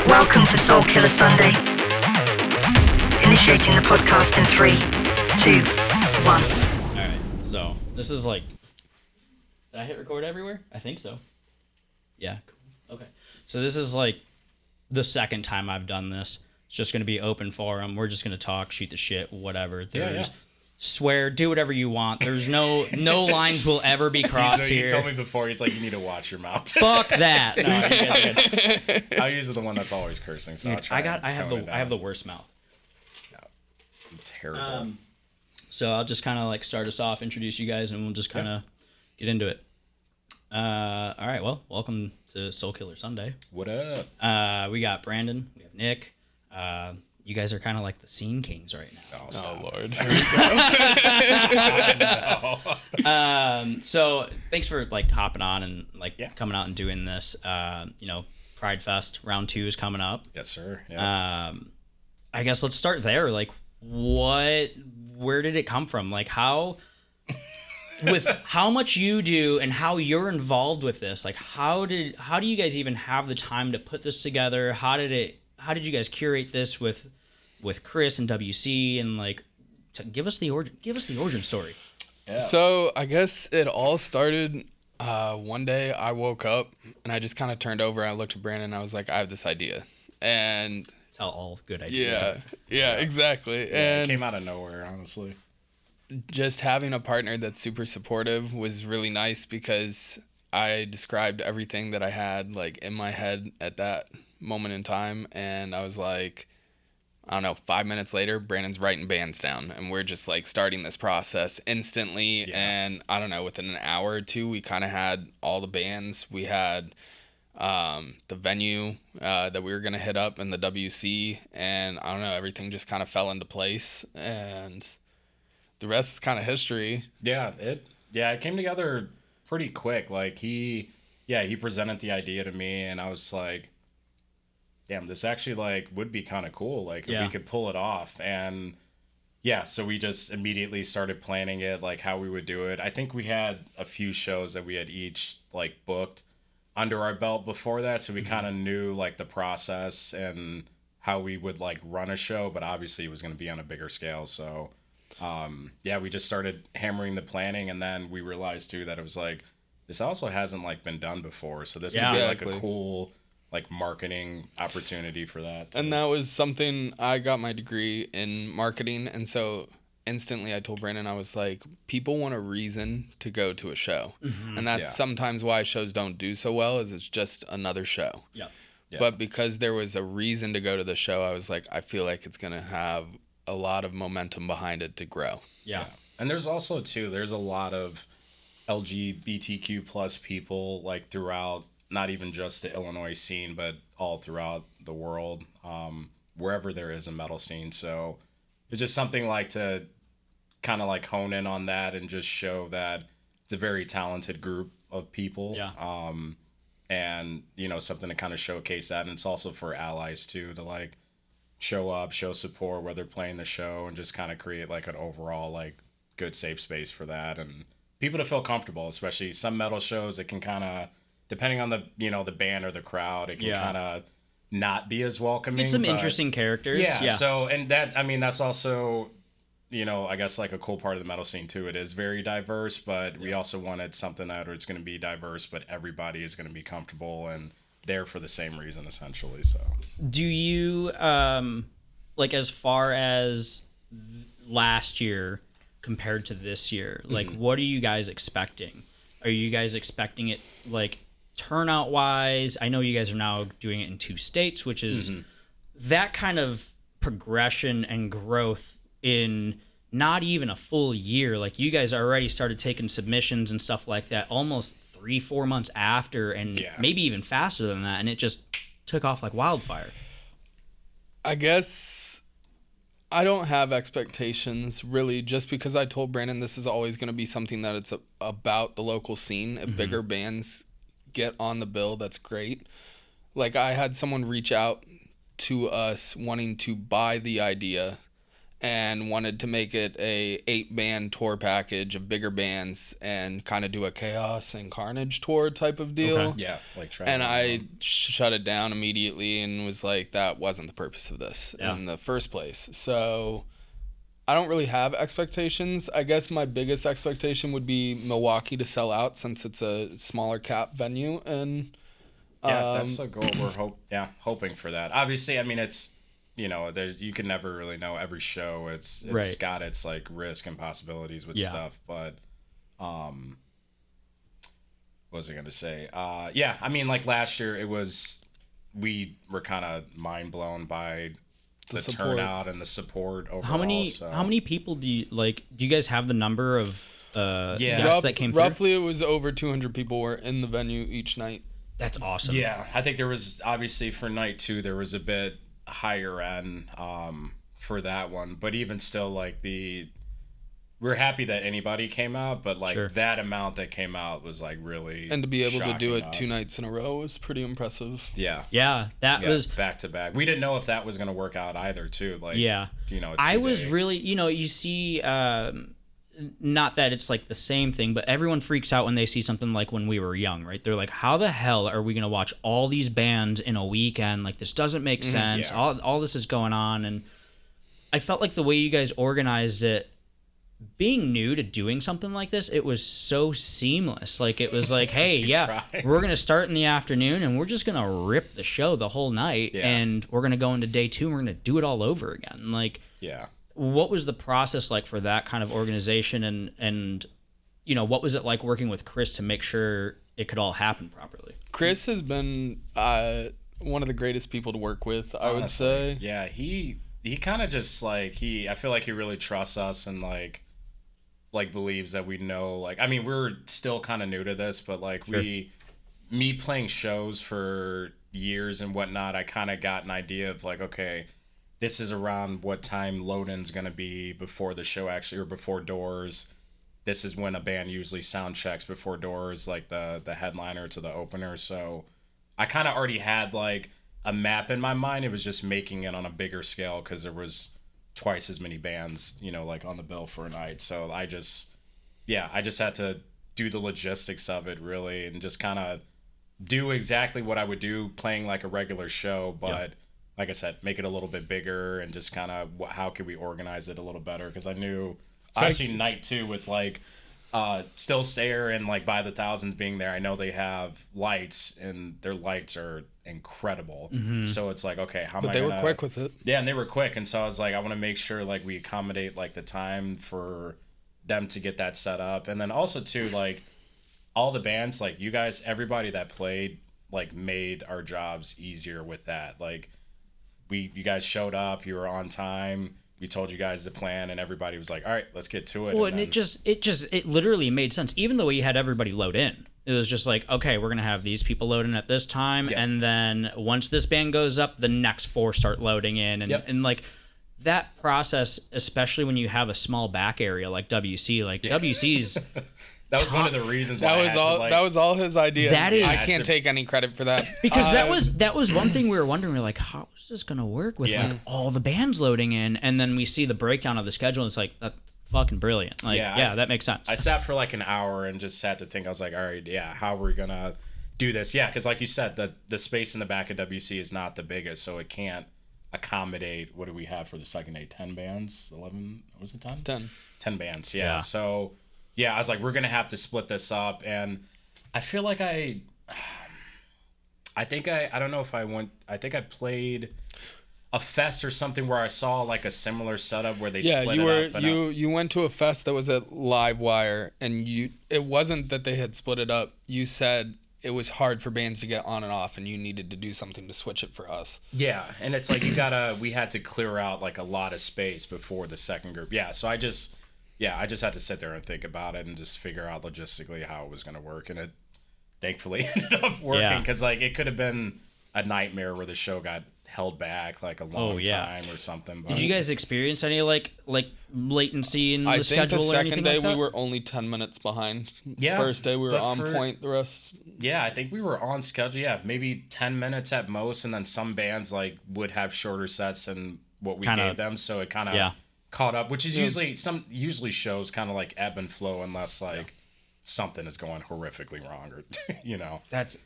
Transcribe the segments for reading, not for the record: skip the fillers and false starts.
Welcome to SoulKiller Sunday. Initiating the podcast in 3, 2, 1. Alright, so this is like... Did I hit record everywhere? I think so. Yeah, cool. Okay. So this is like the second time I've done this. It's just going to be open forum. We're just going to talk, shoot the shit, whatever. Swear, do whatever you want. There's no lines will ever be crossed here. You told me before, he's like, you need to watch your mouth. Fuck that. No, you guys are good. I'm usually the one that's always cursing, so Dude, I have the worst mouth. No, I'm terrible. So I'll just kind of like start us off, introduce you guys, and we'll just kind of get into it. All right, well, welcome to SoulKiller Sunday. What up? We got Brandon, we have Nick. You guys are kind of like the scene kings right now. Oh Lord. Here we go. So thanks for like hopping on and like coming out and doing this. Pride Fest round 2 is coming up. Yes, sir. Yeah. I guess let's start there. Like, where did it come from? Like, with how much you do and how you're involved with this, like, how do you guys even have the time to put this together? How did you guys curate this with Chris and WC and like give us the origin story? Yeah. So I guess it all started one day I woke up and I just kind of turned over and I looked at Brandon and I was like, I have this idea. And that's how all good ideas start. Yeah, exactly. Yeah, and it came out of nowhere, honestly. Just having a partner that's super supportive was really nice because I described everything that I had like in my head at that moment in time, and I was like, I don't know, 5 minutes later Brandon's writing bands down and we're just like starting this process instantly. And I don't know, within an hour or two we kind of had all the bands. We had the venue that we were gonna hit up and the WC, and I don't know, everything just kind of fell into place and the rest is kind of history. It came together pretty quick. Like he presented the idea to me and I was like, damn, this actually like would be kind of cool, like if we could pull it off. And so we just immediately started planning it, like how we would do it. I think we had a few shows that we had each like booked under our belt before that, so we kind of knew like the process and how we would like run a show, but obviously it was going to be on a bigger scale. So we just started hammering the planning, and then we realized too that it was like, this also hasn't like been done before, so this would be like a cool like marketing opportunity for that. And that was something, I got my degree in marketing, and so instantly I told Brandon, I was like, people want a reason to go to a show. And that's sometimes why shows don't do so well, is it's just another show. But because there was a reason to go to the show, I was like, I feel like it's gonna have a lot of momentum behind it to grow. And there's also too, there's a lot of LGBTQ plus people like throughout, not even just the Illinois scene, but all throughout the world, wherever there is a metal scene. So it's just something like to kind of like hone in on that and just show that it's a very talented group of people. And something to kind of showcase that. And it's also for allies too, to like show up, show support where they're playing the show, and just kind of create like an overall like good safe space for that and people to feel comfortable. Especially some metal shows, it can kind of, depending on the the band or the crowd, it can kind of not be as welcoming. It's some interesting characters. So, and that, I mean, that's also I guess like a cool part of the metal scene too. It is very diverse, but we also wanted something that it's going to be diverse, but everybody is going to be comfortable and there for the same reason, essentially. So do you like, as far as last year compared to this year, like what are you guys expecting? Are you guys expecting it like turnout wise? I know you guys are now doing it in 2 states, which is that kind of progression and growth in not even a full year. Like you guys already started taking submissions and stuff like that almost 3-4 months after, and maybe even faster than that, and it just took off like wildfire. I guess I don't have expectations really, just because I told Brandon this is always going to be something that it's about the local scene. If bigger bands get on the bill, that's great. Like I had someone reach out to us wanting to buy the idea and wanted to make it a 8-band tour package of bigger bands and kind of do a Chaos and Carnage tour type of deal. Okay. Yeah, like try. And I shut it down immediately and was like, that wasn't the purpose of this in the first place. So I don't really have expectations. I guess my biggest expectation would be Milwaukee to sell out, since it's a smaller cap venue. And that's the goal. We're hoping for that. Obviously, I mean, it's, you can never really know every show. It's Right. got its like risk and possibilities with stuff. But what was I gonna say? I mean, like last year, we were kind of mind blown by the turnout and the support overall. How many people do you guys have the number of guests that came through? Roughly, it was over 200 people were in the venue each night. That's awesome. Yeah, I think there was, obviously for night 2, there was a bit higher end for that one, but even still, like we're happy that anybody came out, but like that amount that came out was like really, and to be able to do it us. 2 nights in a row was pretty impressive. That was back to back. We didn't know if that was going to work out either too, like I was really, you see not that it's like the same thing, but everyone freaks out when they see something like when we were young, right? They're like, how the hell are we going to watch all these bands in a weekend? Like, this doesn't make sense. All this is going on. And I felt like the way you guys organized it, being new to doing something like this, it was so seamless. Like, it was like, hey, we're going to start in the afternoon and we're just going to rip the show the whole night. And we're going to go into day 2 and we're going to do it all over again. Like, what was the process like for that kind of organization, and what was it like working with Chris to make sure it could all happen properly? Chris has been one of the greatest people to work with, I would say. Yeah, he kind of just like I feel like he really trusts us and like believes that we know, like, I mean, we're still kind of new to this, but like me playing shows for years and whatnot, I kind of got an idea of like, okay, this is around what time load-in's going to be before the show actually, or before doors. This is when a band usually sound checks before doors, like the headliner to the opener. So I kind of already had like a map in my mind. It was just making it on a bigger scale because there was twice as many bands, like on the bill for a night. So I just had to do the logistics of it really, and just kind of do exactly what I would do playing like a regular show, but like I said, make it a little bit bigger and just kind of how could we organize it a little better? Because I knew, especially night 2 with like Still Stare and like By the Thousands being there, I know they have lights and their lights are incredible. So it's like, okay, but they were quick with it. Yeah, and they were quick, and so I was like, I want to make sure like we accommodate like the time for them to get that set up, and then also too like all the bands, like you guys, everybody that played like made our jobs easier with that. Like you guys showed up, you were on time. We told you guys the plan, and everybody was like, "All right, let's get to it." Well, and it literally made sense. Even the way you had everybody load in, it was just like, okay, we're gonna have these people load in at this time, and then once this band goes up, the next 4 start loading in, and like that process, especially when you have a small back area like WC, like WC's. That was one of the reasons why that was all his idea. That is, I can't take any credit for that. Because that was one thing we were wondering. We were like, how is this gonna work with like all the bands loading in? And then we see the breakdown of the schedule, and it's like, that's fucking brilliant. Like, that makes sense. I sat for like an hour and just sat to think. I was like, all right, how are we gonna do this? Yeah, because like you said, the space in the back of WC is not the biggest, so it can't accommodate. What do we have for the second day? 10 bands? 11? Was it 10? 10 bands. Yeah. So. Yeah, I was like, we're going to have to split this up. And I feel like I don't know if I think I played a fest or something where I saw like a similar setup where they split it up. You went to a fest that was at Livewire, and it wasn't that they had split it up. You said it was hard for bands to get on and off, and you needed to do something to switch it for us. Yeah, and it's like we had to clear out like a lot of space before the second group. Yeah, so I just had to sit there and think about it and just figure out logistically how it was going to work. And it thankfully ended up working, because like it could have been a nightmare where the show got held back like a long time or something. But did you guys experience any like latency in the schedule or anything like that? I think the second day we were only 10 minutes behind. Yeah. First day we were on point. The rest. Yeah, I think we were on schedule. Yeah, maybe 10 minutes at most, and then some bands like would have shorter sets than what we gave them. So it kind of caught up, which is usually shows kind of like ebb and flow unless like something is going horrifically wrong or That's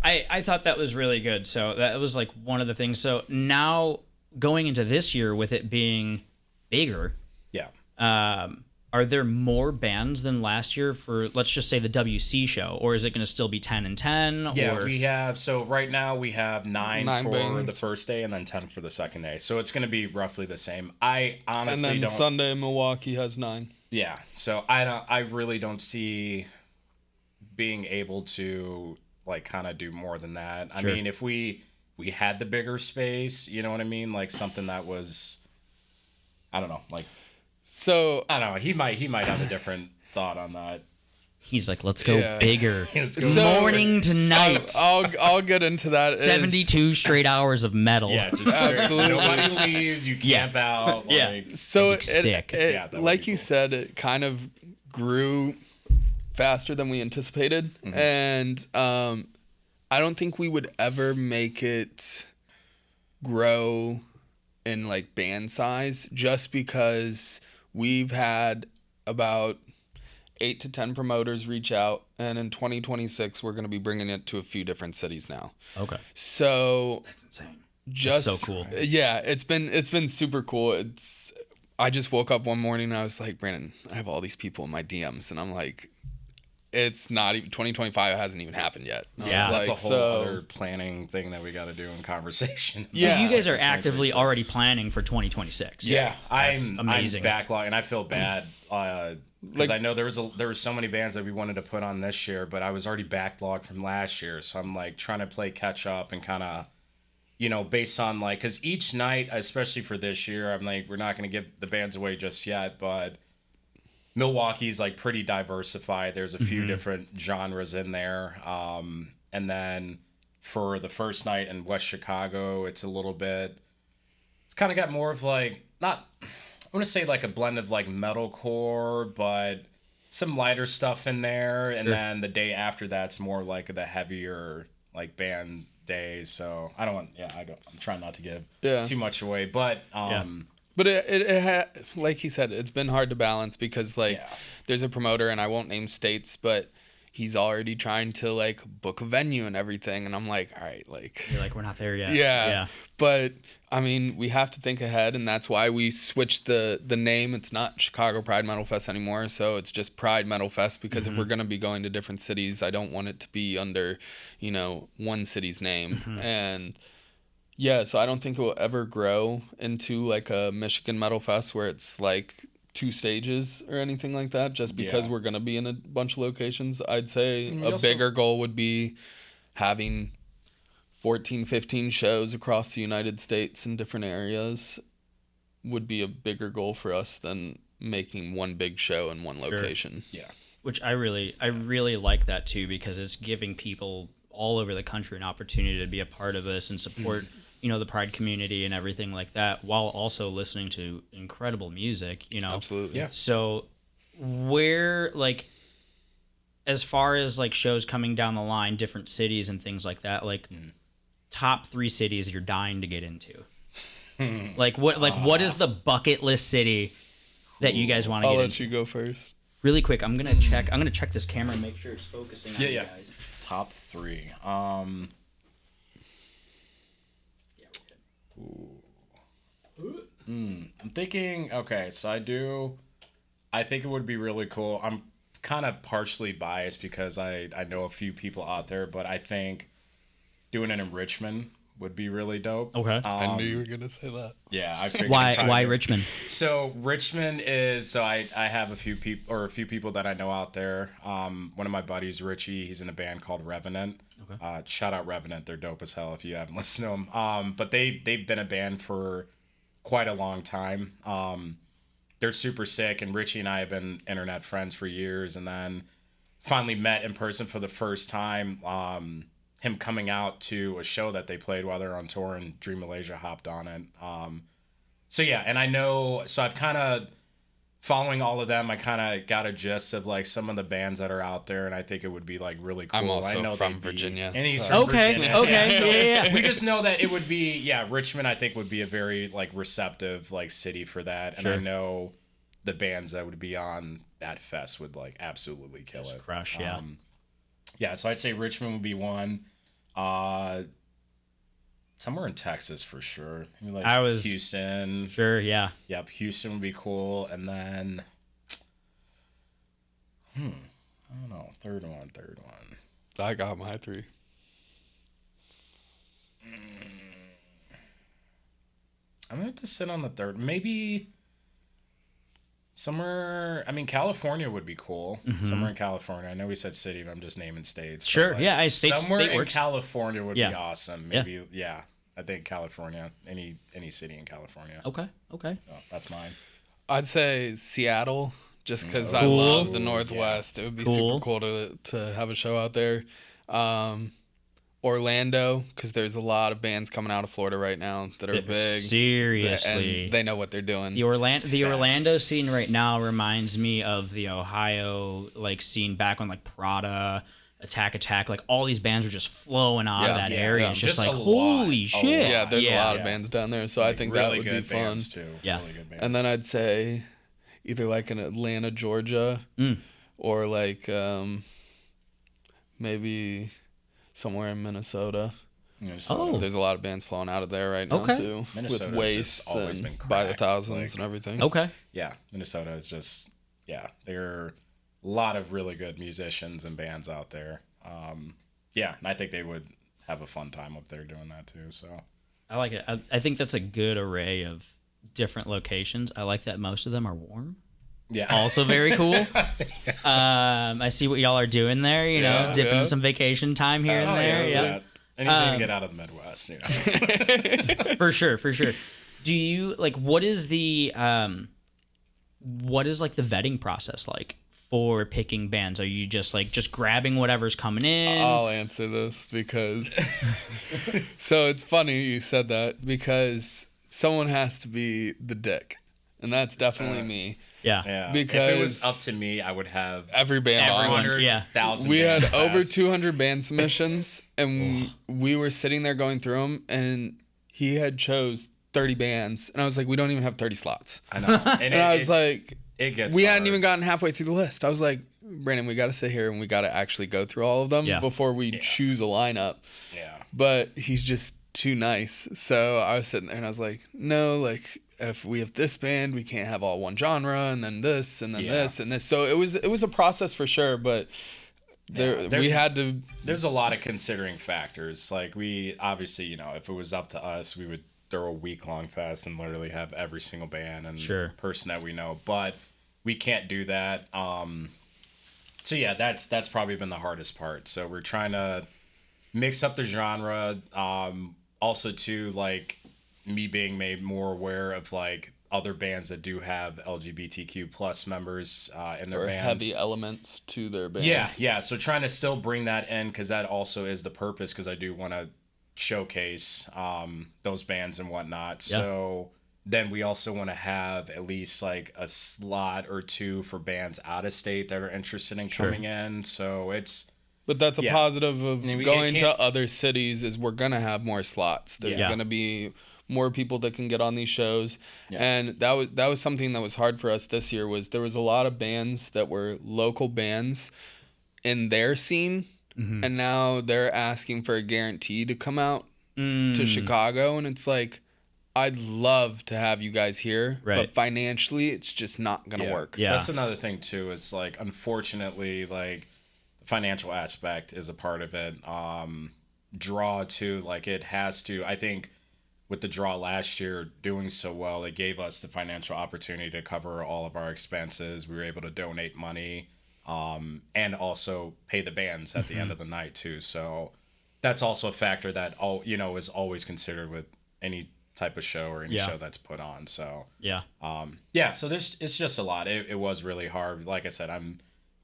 I thought that was really good. So that was like one of the things. So now going into this year with it being bigger, are there more bands than last year for, let's just say, the WC show, or is it going to still be 10 and 10? Yeah, we have, so right now we have nine for bands. the first day and then 10 for the second day. So it's going to be roughly the same. I honestly And then don't. Sunday, Milwaukee has 9. Yeah, so I really don't see being able to like kind of do more than that. I mean, if we had the bigger space, you know what I mean? Like something that was, I don't know, like. So I don't know. He might have a different thought on that. He's like, let's go bigger. So, morning to night. I'll get into that. 72 straight hours of metal. Yeah, just Absolutely. nobody leaves. You camp out. Like, So That'd be sick. that would like be you cool. said, it kind of grew faster than we anticipated, and I don't think we would ever make it grow in like band size, just because we've had about 8 to 10 promoters reach out, and in 2026 we're going to be bringing it to a few different cities now. Okay. So That's insane. just so cool. Yeah, it's been super cool. I just woke up one morning and I was like, Brandon, I have all these people in my DMs, and I'm like, it's not even 2025 hasn't even happened yet. And I Yeah. was That's like, a whole other planning thing that we got to do in conversation. So Yeah. you guys are actively already planning for 2026. Yeah, That's I'm amazing. backlog, and I feel bad because I know there was so many bands that we wanted to put on this year, but I was already backlogged from last year, so I'm like trying to play catch up and kind of, based on like, because each night, especially for this year, I'm like, we're not going to give the bands away just yet, but Milwaukee's like pretty diversified. There's a few different genres in there, and then for the first night in West Chicago, it's kind of got more of like, not, I want to say like a blend of like metalcore, but some lighter stuff in there. And then the day after that's more like the heavier like band days. So I'm trying not to give too much away, but but it like he said, it's been hard to balance because like there's a promoter, and I won't name states, but he's already trying to like book a venue and everything, and I'm like, all right, like You're like, we're not there yet. yeah. But I mean, we have to think ahead, and that's why we switched the name. It's not Chicago Pride Metal Fest anymore, so it's just Pride Metal Fest, because if we're going to be going to different cities, I don't want it to be under, one city's name. And yeah, so I don't think it will ever grow into like a Michigan Metal Fest where it's like 2 stages or anything like that, just because we're going to be in a bunch of locations. I'd say bigger goal would be having 14, 15 shows across the United States in different areas would be a bigger goal for us than making one big show in one location. yeah. Which I really like that too, because it's giving people all over the country an opportunity to be a part of this and support the Pride community and everything like that, while also listening to incredible music, Absolutely. Yeah. So where, like, as far as like shows coming down the line, different cities and things like that, like top 3 cities you're dying to get into. What is the bucket list city that you guys want to I'll get let into? you go first. Really quick, I'm gonna check this camera and make sure it's focusing on you guys. Top 3. I'm thinking, okay, so I think it would be really cool. I'm kind of partially biased because I know a few people out there, but I think doing it in Richmond would be really dope. Okay. I knew you were going to say that. Yeah, I figured. Why Richmond? So Richmond is, I have a few people that I know out there. One of my buddies, Richie, he's in a band called Revenant. Okay. Shout out Revenant, they're dope as hell if you haven't listened to them. But they've been a band for quite a long time. They're super sick, and Richie and I have been internet friends for years, and then finally met in person for the first time. Him coming out to a show that they played while they're on tour, and Dream Malaysia hopped on it. So yeah, and I know, so I've kind of following all of them, I kind of got a gist of like some of the bands that are out there, and I think it would be like really cool. I'm also I know from they'd be- Virginia, and he's so- from Okay, Virginia. okay, yeah. We just know that it would be, Richmond, I think, would be a very like receptive like city for that, and I Sure. know the bands that would be on that fest would like absolutely kill Just it. crush, yeah. Yeah, so I'd say Richmond would be one. Somewhere in Texas for sure. Maybe like I was- Houston. Sure, yeah. Yep, Houston would be cool. And then, I don't know. Third one. I got my 3. I'm going to have to sit on the third. Maybe somewhere, I mean, California would be cool. Somewhere in California. I know we said city, but I'm just naming states. but, Sure, yeah, somewhere state in works. California would Yeah. be awesome. Maybe, I think California, any city in California. Okay. So that's mine. I'd say Seattle, just because I Cool. love the Northwest. It would be Cool. super cool to have a show out there. Orlando, because there's a lot of bands coming out of Florida right now that are big. Seriously. And they know what they're doing. The Orlando scene right now reminds me of the Ohio like scene back when like Prada, Attack, like all these bands were just flowing out Yeah, of that yeah, area. yeah. It's just Just like a lot, holy a shit. lot. Yeah, there's a lot of Yeah. bands down there, so I Like, think really that would be good fun. bands too. Yeah. Really good bands. And then I'd say either like in Atlanta, Georgia, or like maybe somewhere in Minnesota. Oh. There's a lot of bands flowing out of there right now Okay. too, Minnesota's with just Waste always been and By the cracked, Thousands like- and everything. Okay. Yeah, Minnesota is just there are a lot of really good musicians and bands out there. And I think they would have a fun time up there doing that too. So I like it. I think that's a good array of different locations. I like that most of them are warm. yeah, Also very cool. I see what y'all are doing there, you know, Yeah, dipping yeah. some vacation time here and there. Yeah. Anything to get out of the Midwest, you know. For sure. Do you like what is the vetting process like for picking bands? Are you just grabbing whatever's coming in? I'll answer this because so it's funny you said that because someone has to be the dick, and that's definitely me. Yeah. Yeah, Because if it was up to me, I would have Every band on. Everyone. 100,000. We had bands over fast. 200 band submissions, and we were sitting there going through them, and he had chose 30 bands, and I was like, we don't even have 30 slots. I know, And I was like, it gets. we hadn't hard. even gotten halfway through the list. I was like, Brandon, we got to sit here and we got to actually go through all of them Yeah. before we choose a lineup. Yeah. But he's just too nice. So I was sitting there and I was like, no, like if we have this band, we can't have all one genre, and then this, and then Yeah. this, and this. So it was a process for sure, but we there's- had to. There's a lot of considering factors. Like we obviously, you know, if it was up to us, we would throw a week-long fest and literally have every single band and Sure. person that we know. But we can't do that. So yeah, that's probably been the hardest part. So we're trying to mix up the genre. Also too, like me being made more aware of like other bands that do have LGBTQ plus members in their Or bands. heavy elements to their band. Yeah. So trying to still bring that in because that also is the purpose because I do want to showcase those bands and whatnot. Yeah. So then we also want to have at least like a slot or two for bands out of state that are interested in coming in. So it's But that's a Yeah. positive of I mean, it going to can't- other cities is we're going to have more slots. There's Yeah. going to be more people that can get on these shows. Yeah. And that was something that was hard for us this year was there was a lot of bands that were local bands in their scene and now they're asking for a guarantee to come out to Chicago, and it's like I'd love to have you guys here, Right. but financially it's just not going to work. Yeah. That's another thing too. It's like unfortunately, like the financial aspect is a part of it. Draw too, like it has to. I think with the draw last year doing so well, it gave us the financial opportunity to cover all of our expenses. We were able to donate money, and also pay the bands at the end of the night too. So that's also a factor that is always considered with any type of show or any Yeah. show that's put on. So Yeah. so it's just a lot. It was really hard. Like I said, I'm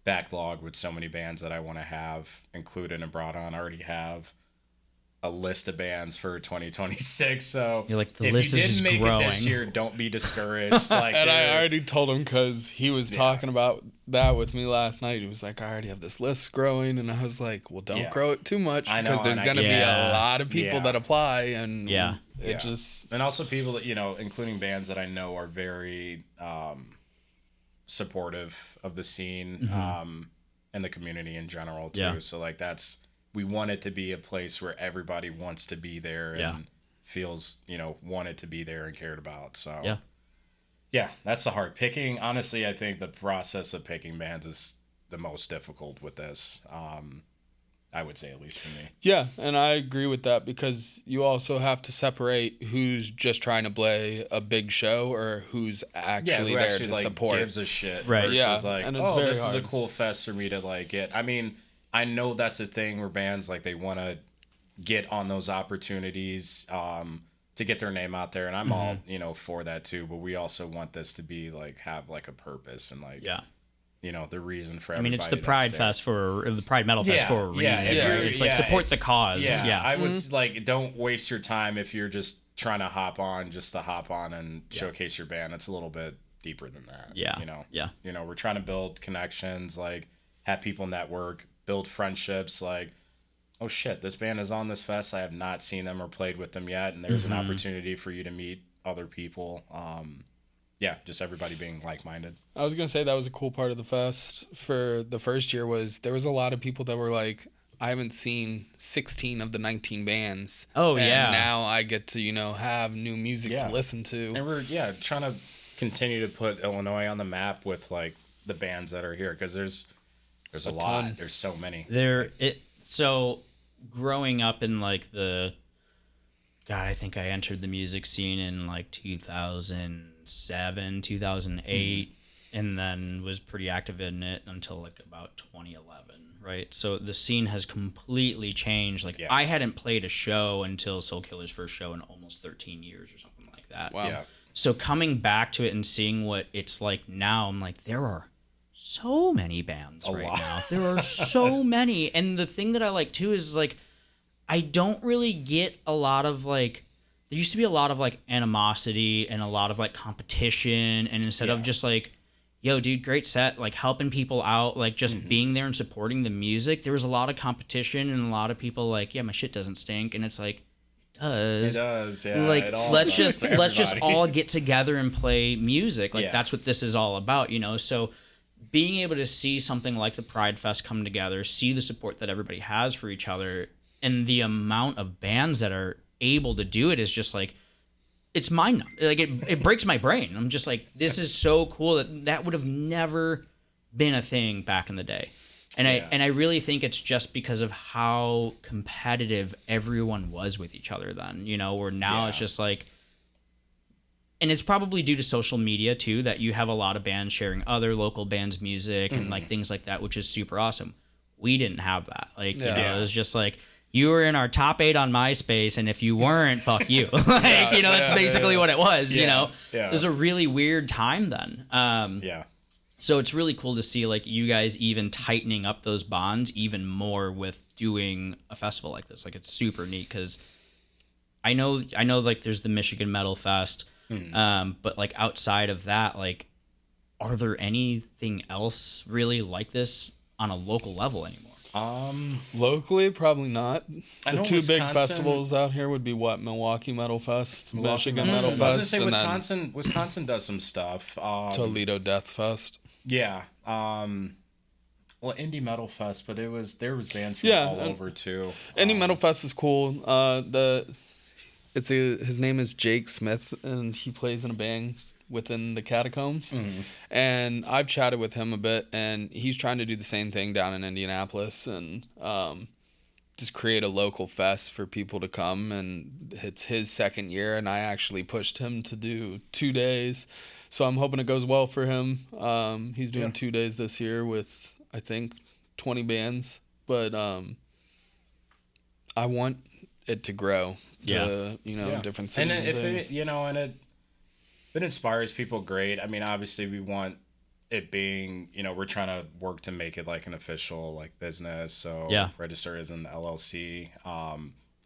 backlogged with so many bands that I want to have included and brought on. I already have a list of bands for 2026. So You're like, the if list you is didn't just make growing. it this year, don't be discouraged. Like, And I already told him because he was talking about that with me last night. He was like, I already have this list growing. And I was like, well, don't grow it too much I know, because there's and I going to get be it. a lot of people Yeah. that apply. And Yeah. it just... And also people that, including bands that I know are very supportive of the scene and the community in general, too. Yeah. So, like, we want it to be a place where everybody wants to be there and feels, wanted to be there and cared about. So, yeah, that's the hard picking. Honestly, I think the process of picking bands is the most difficult with this. I would say, at least for me. Yeah, and I agree with that because you also have to separate who's just trying to play a big show or who's actually who there actually, to like, support. gives a shit. Right. Versus, Yeah, like, and it's very this hard. is a cool fest for me to, like, get. I mean, I know that's a thing where bands, like, they want to get on those opportunities to get their name out there, and I'm all, for that too, but we also want this to be, like, have, like, a purpose and, like, the reason for I everybody. mean, it's the Pride Fest the Pride Metal Fest for a reason. Yeah, Right? It's like support the cause. Yeah, I would like, don't waste your time if you're just trying to hop on just to hop on and showcase your band. It's a little bit deeper than that. Yeah. We're trying to build connections, like have people network, build friendships. Like, oh shit, this band is on this fest. I have not seen them or played with them yet, and there's an opportunity for you to meet other people. Just everybody being like-minded. I was going to say that was a cool part of the fest for the first year was there was a lot of people that were like, I haven't seen 16 of the 19 bands. Oh, and yeah. now I get to, have new music to listen to. And we're, trying to continue to put Illinois on the map with, like, the bands that are here, because there's a lot. ton. There's so many. So growing up in, like, I think I entered the music scene in, like, 2007, 2008, and then was pretty active in it until, like, about 2011, right? So the scene has completely changed. Like, I hadn't played a show until SoulKiller's first show in almost 13 years or something like that. Wow. Yeah. So coming back to it and seeing what it's like now, I'm like, there are so many bands now. There are so many. And the thing that I like, too, is, like, I don't really get a lot of, like, there used to be a lot of, like, animosity and a lot of, like, competition, and instead of just, like, yo, dude, great set, like, helping people out, like, just being there and supporting the music, there was a lot of competition and a lot of people, like, yeah, my shit doesn't stink, and it's like, it does, yeah. like, let's just everybody. all get together and play music, like, Yeah. that's what this is all about, so being able to see something like the Pride Fest come together, see the support that everybody has for each other, and the amount of bands that are able to do it is just like, it's mind numbing. Like, it breaks my brain. I'm just like, this is so cool that would have never been a thing back in the day. And I really think it's just because of how competitive everyone was with each other then, where now it's just like, and it's probably due to social media too, that you have a lot of bands sharing other local bands' music and like things like that, which is super awesome. We didn't have that. Like, it was just like, you were in our top 8 on MySpace, and if you weren't, fuck you. That's basically what it was, Yeah. It was a really weird time then. So it's really cool to see, like, you guys even tightening up those bonds even more with doing a festival like this. Like, it's super neat because I know, like, there's the Michigan Metal Fest, but, like, outside of that, like, are there anything else really like this on a local level anymore? Locally, probably not. I The know two big Wisconsin- festivals out here would be what? Milwaukee Metal Fest, Michigan Metal I was gonna Fest, say and Wisconsin does some stuff. then Toledo Death Fest. Yeah. Well, Indie Metal Fest, but there was bands from all over too. Indie Metal Fest is cool. His name is Jake Smith, and he plays in a band within the Catacombs. And I've chatted with him a bit, and he's trying to do the same thing down in Indianapolis and just create a local fest for people to come. And it's his second year, and I actually pushed him to do 2 days. So I'm hoping it goes well for him. He's doing 2 days this year with, I think, 20 bands. But I want it to grow to, different cities. And if it inspires people, great. I mean, obviously we want it being, we're trying to work to make it like an official like business. So register as an LLC.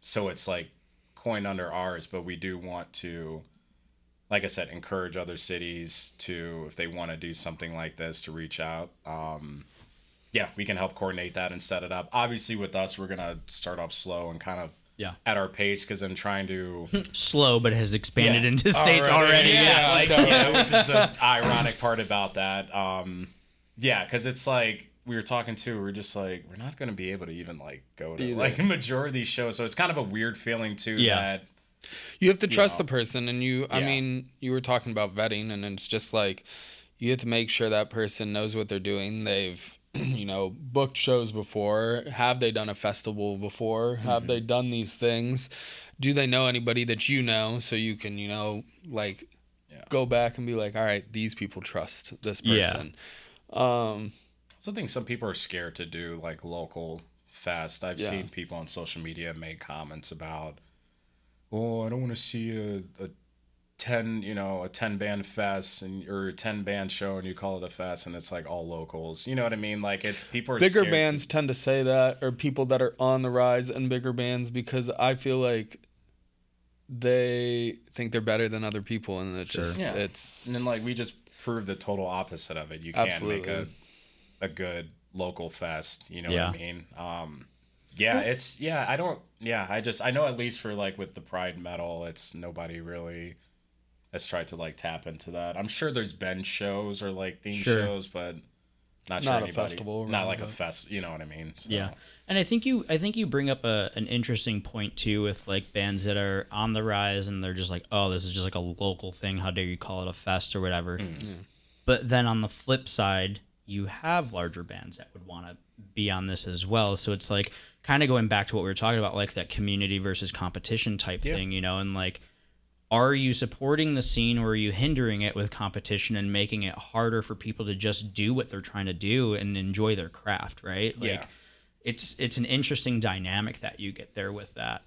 so it's like coined under ours, but we do want to, like I said, encourage other cities to, if they want to do something like this, to reach out. Yeah, we can help coordinate that and set it up. Obviously, with us, we're gonna start off slow and kind of at our pace, because I'm trying to slow, but has expanded into states already. Yeah, like, which is the ironic part about that. Yeah, because it's like we were talking to, we're just like, we're not gonna be able to even like go to like a majority of these shows, so it's kind of a weird feeling too. That you have to trust the person, and I mean, you were talking about vetting, and it's just like you have to make sure that person knows what they're doing. They've booked shows before. Have they done a festival before? Have they done these things? Do they know anybody that you know, so you can go back and be like, all right, these people trust this person. Something some people are scared to do, like local fest. I've seen people on social media make comments about, oh, I don't want to see a 10 band fest or a 10 band show, and you call it a fest, and it's like all locals. You know what I mean? Like, it's people are bigger bands tend to say that, or people that are on the rise in bigger bands, because I feel like they think they're better than other people, and it's it's and then like we just prove the total opposite of it. You can't make a good local fest. You know what I mean? I know, at least for like with the Pride metal, it's nobody really has tried to like tap into that. I'm sure there's been shows or like theme shows, but not a festival, not like a fest. You know what I mean? So. Yeah, and I think you bring up an interesting point too, with like bands that are on the rise and they're just like, oh, this is just like a local thing. How dare you call it a fest or whatever? But then on the flip side, you have larger bands that would want to be on this as well. So it's like kind of going back to what we were talking about, like that community versus competition type thing, and like, are you supporting the scene, or are you hindering it with competition and making it harder for people to just do what they're trying to do and enjoy their craft, right? Like, it's an interesting dynamic that you get there with that.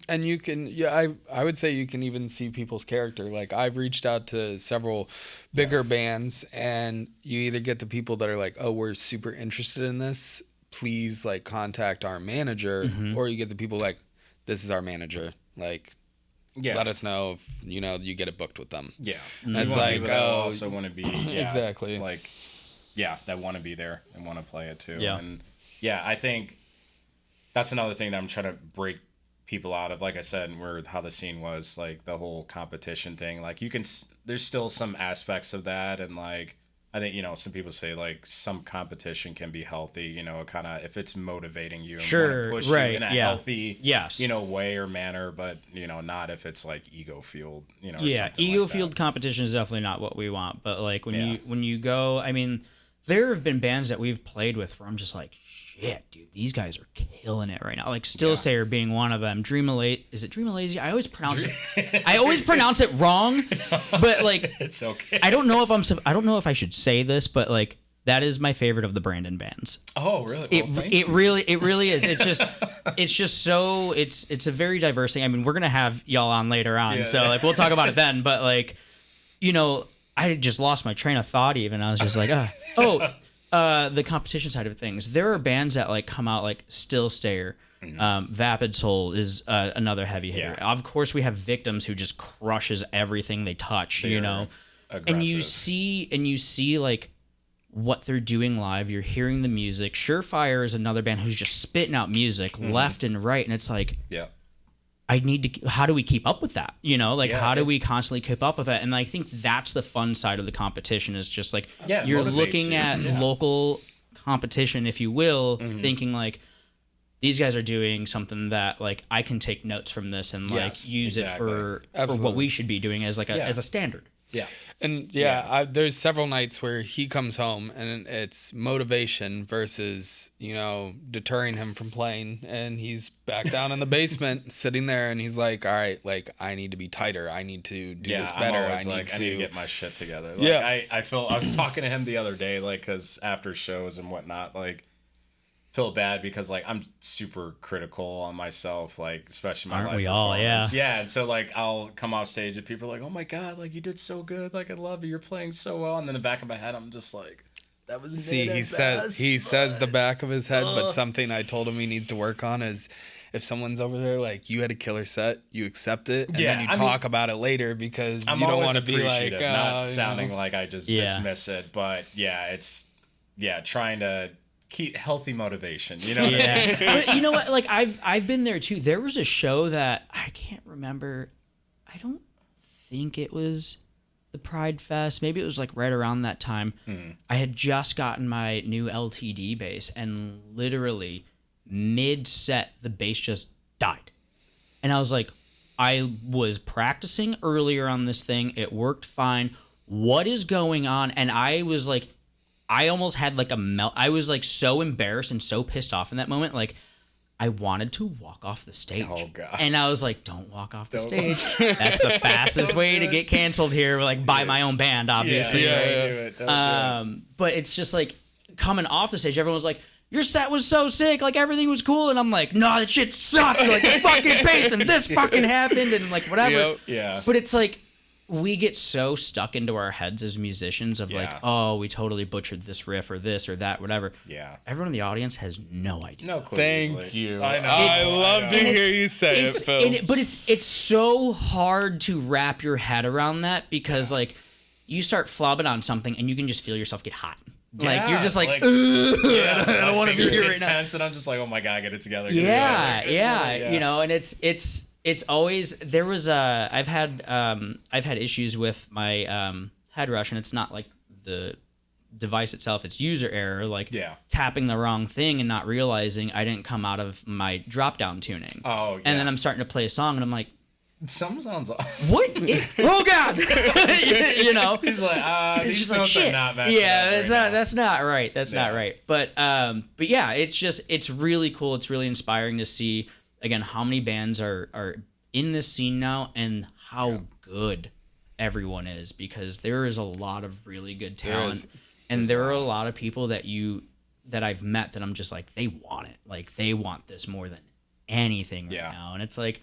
And you can, I would say you can even see people's character. Like, I've reached out to several bigger bands, and you either get the people that are like, oh, we're super interested in this, please like contact our manager, or you get the people like, this is our manager, like, let us know if you get it booked with them. And it's like, also want to be exactly like, that want to be there and want to play it too. And I think that's another thing that I'm trying to break people out of. Like I said, how the scene was, like the whole competition thing, like there's still some aspects of that, and like I think some people say like some competition can be healthy, kind of if it's motivating you and wanna push you in a healthy way or manner, but not if it's like ego fueled, ego fueled competition is definitely not what we want. But like when you go, I mean, there have been bands that we've played with where I'm just like, shit, dude, these guys are killing it right now. Like Still Sayer being one of them. Is it Dream Lazy? I always pronounce it wrong, but like it's okay. I don't know if I should say this, but like that is my favorite of the Brandon bands. Oh, really? Well, it really is. It's just so it's a very diverse thing. I mean, we're gonna have y'all on later on, so like we'll talk about it then. But like, I just lost my train of thought. Even I was just like, the competition side of things. There are bands that like come out, like Still Stayer, Vapid Soul is another heavy hitter. Of course, we have Victims, who just crushes everything they touch. Aggressive. And you see like what they're doing live. You're hearing the music. Surefire is another band who's just spitting out music left and right, and it's like, how do we keep up with that? How do we constantly keep up with that? And I think that's the fun side of the competition, is just like, you're looking at local competition, if you will, thinking like, these guys are doing something that like I can take notes from this and like use it for what we should be doing as like as a standard. And there's several nights where he comes home and it's motivation versus deterring him from playing, and he's back down in the basement sitting there, and he's like, all right, like I need to be tighter, I need to do this better, I need to get my shit together. Like, I was talking to him the other day, like, because after shows and whatnot, like, feel bad because like I'm super critical on myself, like especially my Aren't we all? And so like I'll come off stage and people are like, oh my god, like you did so good, like I love you, you're playing so well, and then in the back of my head I'm just like, that was he says the back of his head, but something I told him he needs to work on is if someone's over there like, you had a killer set, you accept it, and Yeah, then you I mean, talk about it later because I'm you don't always want to be like, appreciative, not you sounding know. like I just Yeah. dismiss it, but trying to keep healthy motivation, you know? Yeah. But you know what? Like I've been there too. There was a show that I can't remember. I don't think it was the Pride Fest. Maybe it was like right around that time. I had just gotten my new LTD bass, and literally mid-set the bass just died. And I was like, I was practicing earlier on this thing. It worked fine. What is going on? And I was like, I almost had like a melt. I was like so embarrassed and so pissed off in that moment. Like, I wanted to walk off the stage. Oh, God. And I was like, don't walk off the Don't. stage. That's the fastest Don't way do to it. get canceled here, like by my own band, obviously. Yeah, right? don't do it, don't do it. But it's just like coming off the stage, everyone was like, your set was so sick, like everything was cool, and I'm like, no, that shit sucked, like the fucking bass and this fucking happened and like whatever. Yep. Yeah. But it's like we get so stuck into our heads as musicians of like, Yeah. oh, we totally butchered this riff or this or that, whatever. Yeah. Everyone in the audience has no idea. No clue. Thank usually. you. I know. I I love know. to And hear you say it, Phil. But it's so hard to wrap your head around that because like you start flubbing on something and you can just feel yourself get hot. Like you're just like, I don't want to be here right now. tense, and I'm just like, oh my God, get it together. Yeah, you know, and it's always there was I've had issues with my head rush, and it's not like the device itself, it's user error, like tapping the wrong thing and not realizing I didn't come out of my drop down tuning. Oh, yeah. And then I'm starting to play a song and I'm like, Some sounds off. what? Oh God! You know, He's like, it's these just like notes are shit. not matching Yeah, up that's right not now. that's not right. That's not Yeah. right. But yeah, it's really cool. It's really inspiring to see again how many bands are in this scene now and how good everyone is, because there is a lot of really good talent, and there are a lot of people that I've met that I'm just like, they want it, like they want this more than anything right now, and it's like,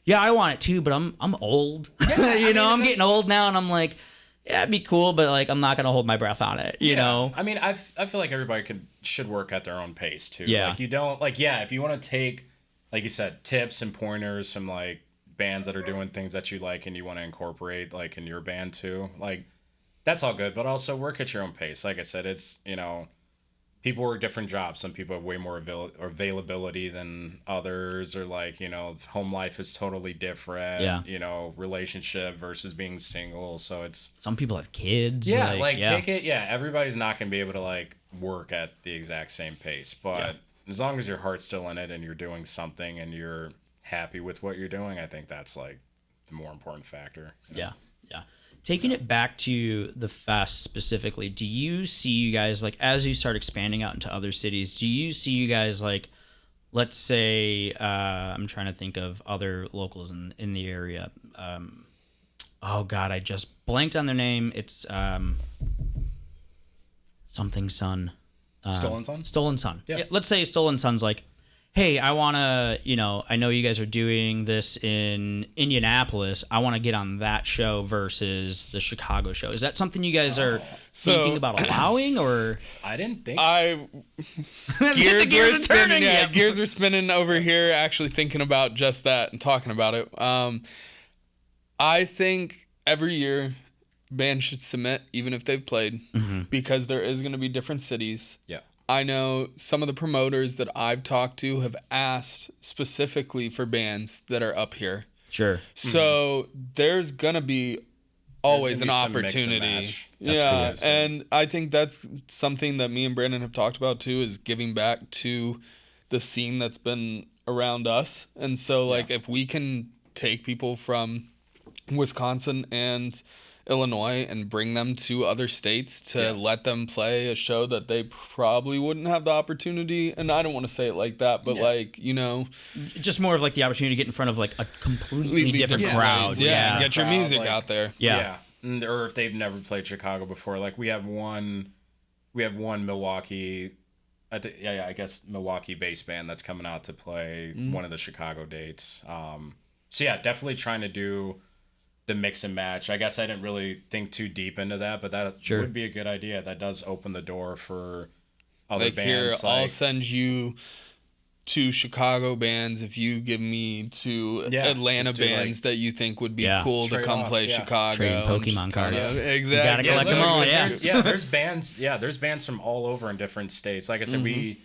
yeah, I want it too, but I'm old. I'm getting old now, and I'm like, yeah, it'd be cool, but like I'm not gonna hold my breath on it. You know. I mean, I feel like everybody should work at their own pace too. Yeah. Like you don't if you want to take, like you said, tips and pointers from like bands that are doing things that you like and you want to incorporate like in your band too, like that's all good, but also work at your own pace. Like I said, it's, people work different jobs. Some people have way more availability than others, or like, home life is totally different. Yeah. Relationship versus being single. So it's, Some people have kids. take it. Yeah. Everybody's not going to be able to like work at the exact same pace, but as long as your heart's still in it and you're doing something and you're happy with what you're doing, I think that's like the more important factor. Yeah. Taking it back to the fest specifically, do you see you guys, like, as you start expanding out into other cities, do you see you guys, like, let's say, I'm trying to think of other locals in the area. Oh, God, I just blanked on their name. It's something Sun. Stolen Sun? Stolen Sun. Yeah. Let's say Stolen Sun's like, hey, I want to, I know you guys are doing this in Indianapolis. I want to get on that show versus the Chicago show. Is that something you guys are thinking about allowing, or? I didn't think Gears were spinning. Yeah, gears were spinning over here, actually thinking about just that and talking about it. I think every year bands should submit, even if they've played, because there is going to be different cities. Yeah. I know some of the promoters that I've talked to have asked specifically for bands that are up here. Sure. So there's going to be always an gonna be some mix and opportunity. match. Yeah, cool. and I think that's something that me and Brandon have talked about too, is giving back to the scene that's been around us. And so like if we can take people from Wisconsin and Illinois and bring them to other states to let them play a show that they probably wouldn't have the opportunity, and I don't want to say it like that, but like, just more of like the opportunity to get in front of like a completely different crowd. Yeah, get your Crowd, music like- out there. Yeah. Or if they've never played Chicago before, like we have one Milwaukee, I guess Milwaukee bass band that's coming out to play one of the Chicago dates. So yeah, definitely trying to do the mix and match. I guess I didn't really think too deep into that, but that would be a good idea. That does open the door for other Like bands. here, I'll send you 2 Chicago bands if you give me 2 Yeah, Atlanta just do, bands like- that you think would be Yeah. cool to Trade come off, play yeah. Chicago. Trading and Pokemon just kinda- cards. Exactly. You gotta collect them all, yeah. There's bands. Yeah, there's bands from all over in different states. Like I said, we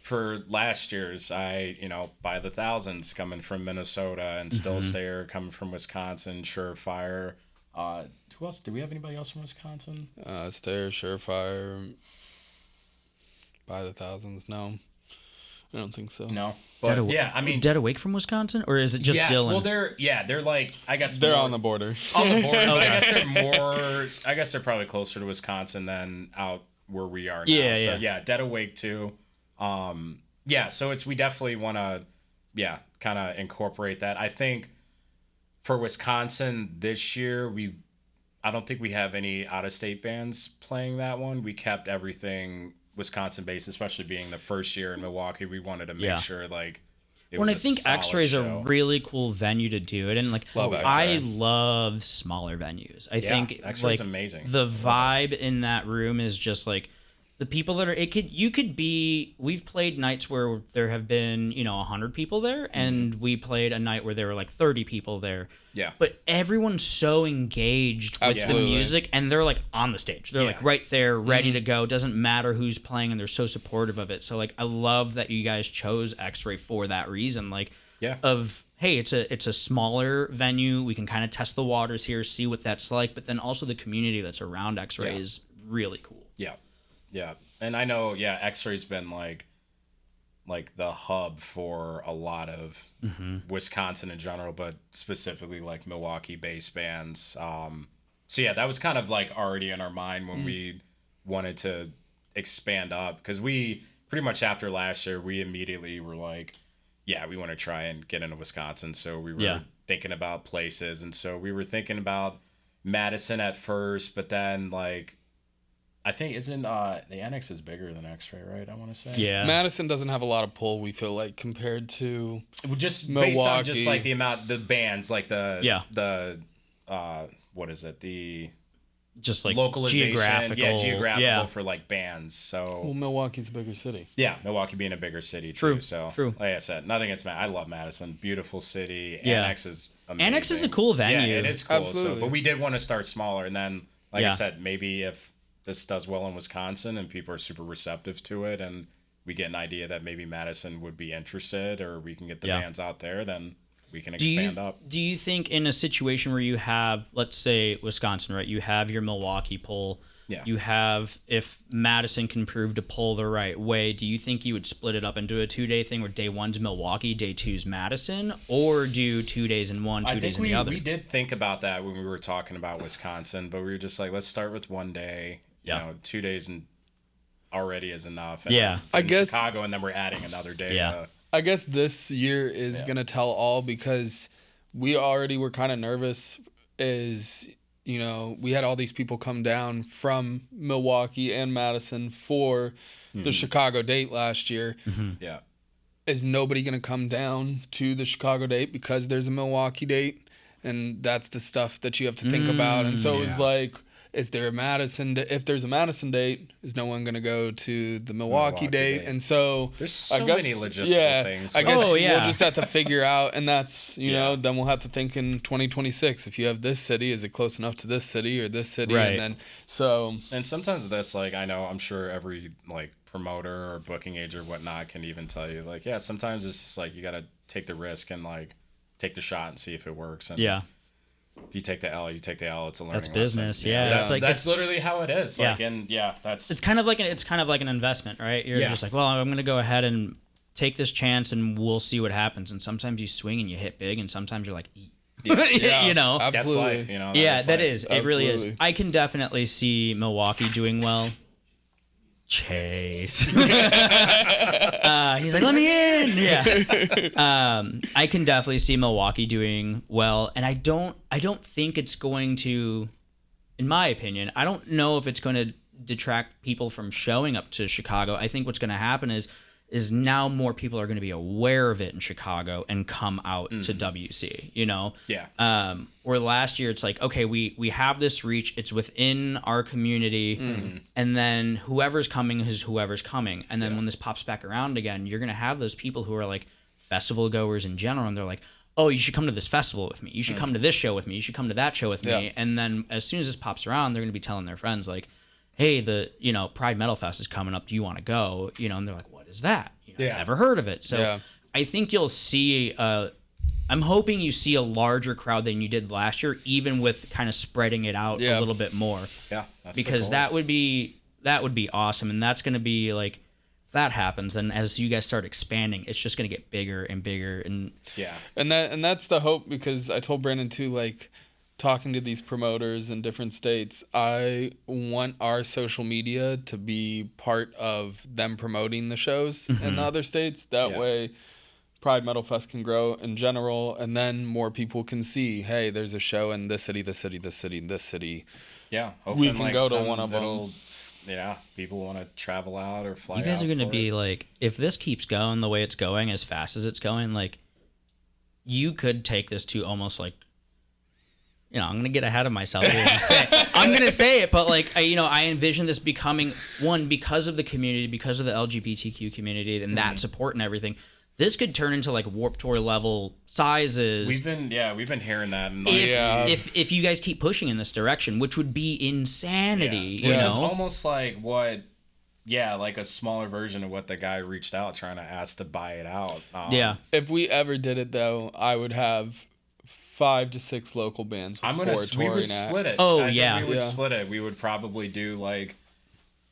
for last year's, by the thousands coming from Minnesota and Still Stayer coming from Wisconsin, Surefire. Who else? Do we have anybody else from Wisconsin? Stair, Surefire, by the thousands. No, I don't think so. No, but yeah, I mean, Dead Awake from Wisconsin, or is it just yes, Dylan? well, they're like, I guess They're more- on the border. on the border. But I guess they're probably closer to Wisconsin than out where we are now. Yeah, so, yeah. yeah, Dead Awake too. So we definitely want to, kind of incorporate that. I think for Wisconsin this year, I don't think we have any out-of-state bands playing that one. We kept everything Wisconsin-based, especially being the first year in Milwaukee. We wanted to make sure, like, it Well, was and I think solid X-Ray is show. a really cool venue to do it, and like Love I X-Ray. love smaller venues. I think X-Ray's like amazing. the vibe in that room is just like the people that are. We've played nights where there have been 100 people there, and we played a night where there were like 30 people there. Yeah. But everyone's so engaged with the Absolutely. music, and they're like on the stage. They're like Yeah. right there, ready to go. Doesn't matter who's playing, and they're so supportive of it. So like, I love that you guys chose X-Ray for that reason. Like, hey, it's a smaller venue. We can kind of test the waters here, see what that's like. But then also the community that's around X-Ray is really cool. Yeah. Yeah. And I know, X-Ray's been like the hub for a lot of Wisconsin in general, but specifically like Milwaukee-based bands. That was kind of like already in our mind when we wanted to expand up, because we pretty much after last year, we immediately were like, we want to try and get into Wisconsin. So we were thinking about places. And so we were thinking about Madison at first, but then like, I think isn't the Annex is bigger than X-Ray, right? I want to say. Yeah. Madison doesn't have a lot of pull, we feel like, compared to Just Milwaukee. based on just like the amount, the bands, like the what is it? The Just like localization, geographical. for like bands. So well, Milwaukee's a bigger city. yeah, Milwaukee being a bigger city True, too. So true. like I said, nothing against I love Madison, beautiful city. Yeah. Annex is amazing. Annex is a cool venue. Yeah, it is cool. Absolutely. So, but we did want to start smaller, and then like Yeah. I said, maybe if this does well in Wisconsin and people are super receptive to it, and we get an idea that maybe Madison would be interested, or we can get the bands out there, then we can expand up. Do you think in a situation where you have, let's say Wisconsin, right? You have your Milwaukee pull. Yeah. You have, if Madison can prove to pull the right way, do you think you would split it up into a 2-day thing where day one's Milwaukee, day two's Madison, or do 2 days in one, 2 days in the other? We did think about that when we were talking about Wisconsin, but we were just like, let's start with 1 day. 2 days and already is enough. And Yeah. then I guess- Chicago, and then we're adding another day. Yeah. I guess this year is going to tell all, because we already were kind of nervous we had all these people come down from Milwaukee and Madison for the Chicago date last year. Yeah. Is nobody going to come down to the Chicago date because there's a Milwaukee date? And that's the stuff that you have to think about. And so it was like, is there a Madison? If there's a Madison date, is no one going to go to the Milwaukee date? And so there's so I guess, many logistical things. I guess Oh, yeah. we'll just have to figure out, and that's Yeah. then we'll have to think in 2026. If you have this city, is it close enough to this city or this city? Right. And then so And sometimes this, like, I'm sure every like promoter or booking agent or whatnot can even tell you, like, sometimes it's just, like, you got to take the risk and like take the shot and see if it works. And if you take the L, you take the L. It's a learning That's business, lesson. yeah. It's like that's literally how it is. Yeah. Like, and that's It's kind of like an investment, right? You're just like, well, I'm going to go ahead and take this chance, and we'll see what happens. And sometimes you swing and you hit big, and sometimes you're like, yeah, you know. that's absolutely. life. Yeah, that life. is. It really is. Absolutely. I can definitely see Milwaukee doing well. Chase. He's like, let me in. Yeah. I can definitely see Milwaukee doing well, and I don't think it's going to, in my opinion, I don't know if it's going to detract people from showing up to Chicago. I think what's going to happen is is now more people are going to be aware of it in Chicago and come out to WC, you know? Yeah. Where last year it's like, okay, we have this reach, it's within our community, and then whoever's coming is whoever's coming. And then when this pops back around again, you're going to have those people who are like festival goers in general, and they're like, oh, you should come to this festival with me. You should come to this show with me. You should come to that show with me. And then as soon as this pops around, they're going to be telling their friends like, hey, the Pride Metal Fest is coming up. Do you want to go? You know, and they're like, what is that? I've never heard of it. So I think you'll see. I'm hoping you see a larger crowd than you did last year, even with kind of spreading it out a little bit more. Yeah, that's because that would be awesome, and that's going to be like. That happens, and as you guys start expanding, it's just going to get bigger and bigger, and and that's the hope, because I told Brandon too, like talking to these promoters in different states, I want our social media to be part of them promoting the shows in the other states. That way Pride Metal Fest can grow in general, and then more people can see, hey, there's a show in this city, this city, this city, this city. Yeah, we can go to one of them. Yeah, people want to travel out or fly out. You guys are going to be like, if this keeps going the way it's going, as fast as it's going, like, you could take this to almost like, I'm going to get ahead of myself here and say, I'm going to say it, but like, I envision this becoming one because of the community, because of the LGBTQ community and that support and everything. This could turn into like Warped Tour level sizes. We've been hearing that. And if you guys keep pushing in this direction, which would be insanity. Which is almost like like a smaller version of what the guy reached out trying to ask to buy it out. If we ever did it though, I would have 5 to 6 local bands with 4 touring we would acts. split it. Oh, we would split it. We would probably do like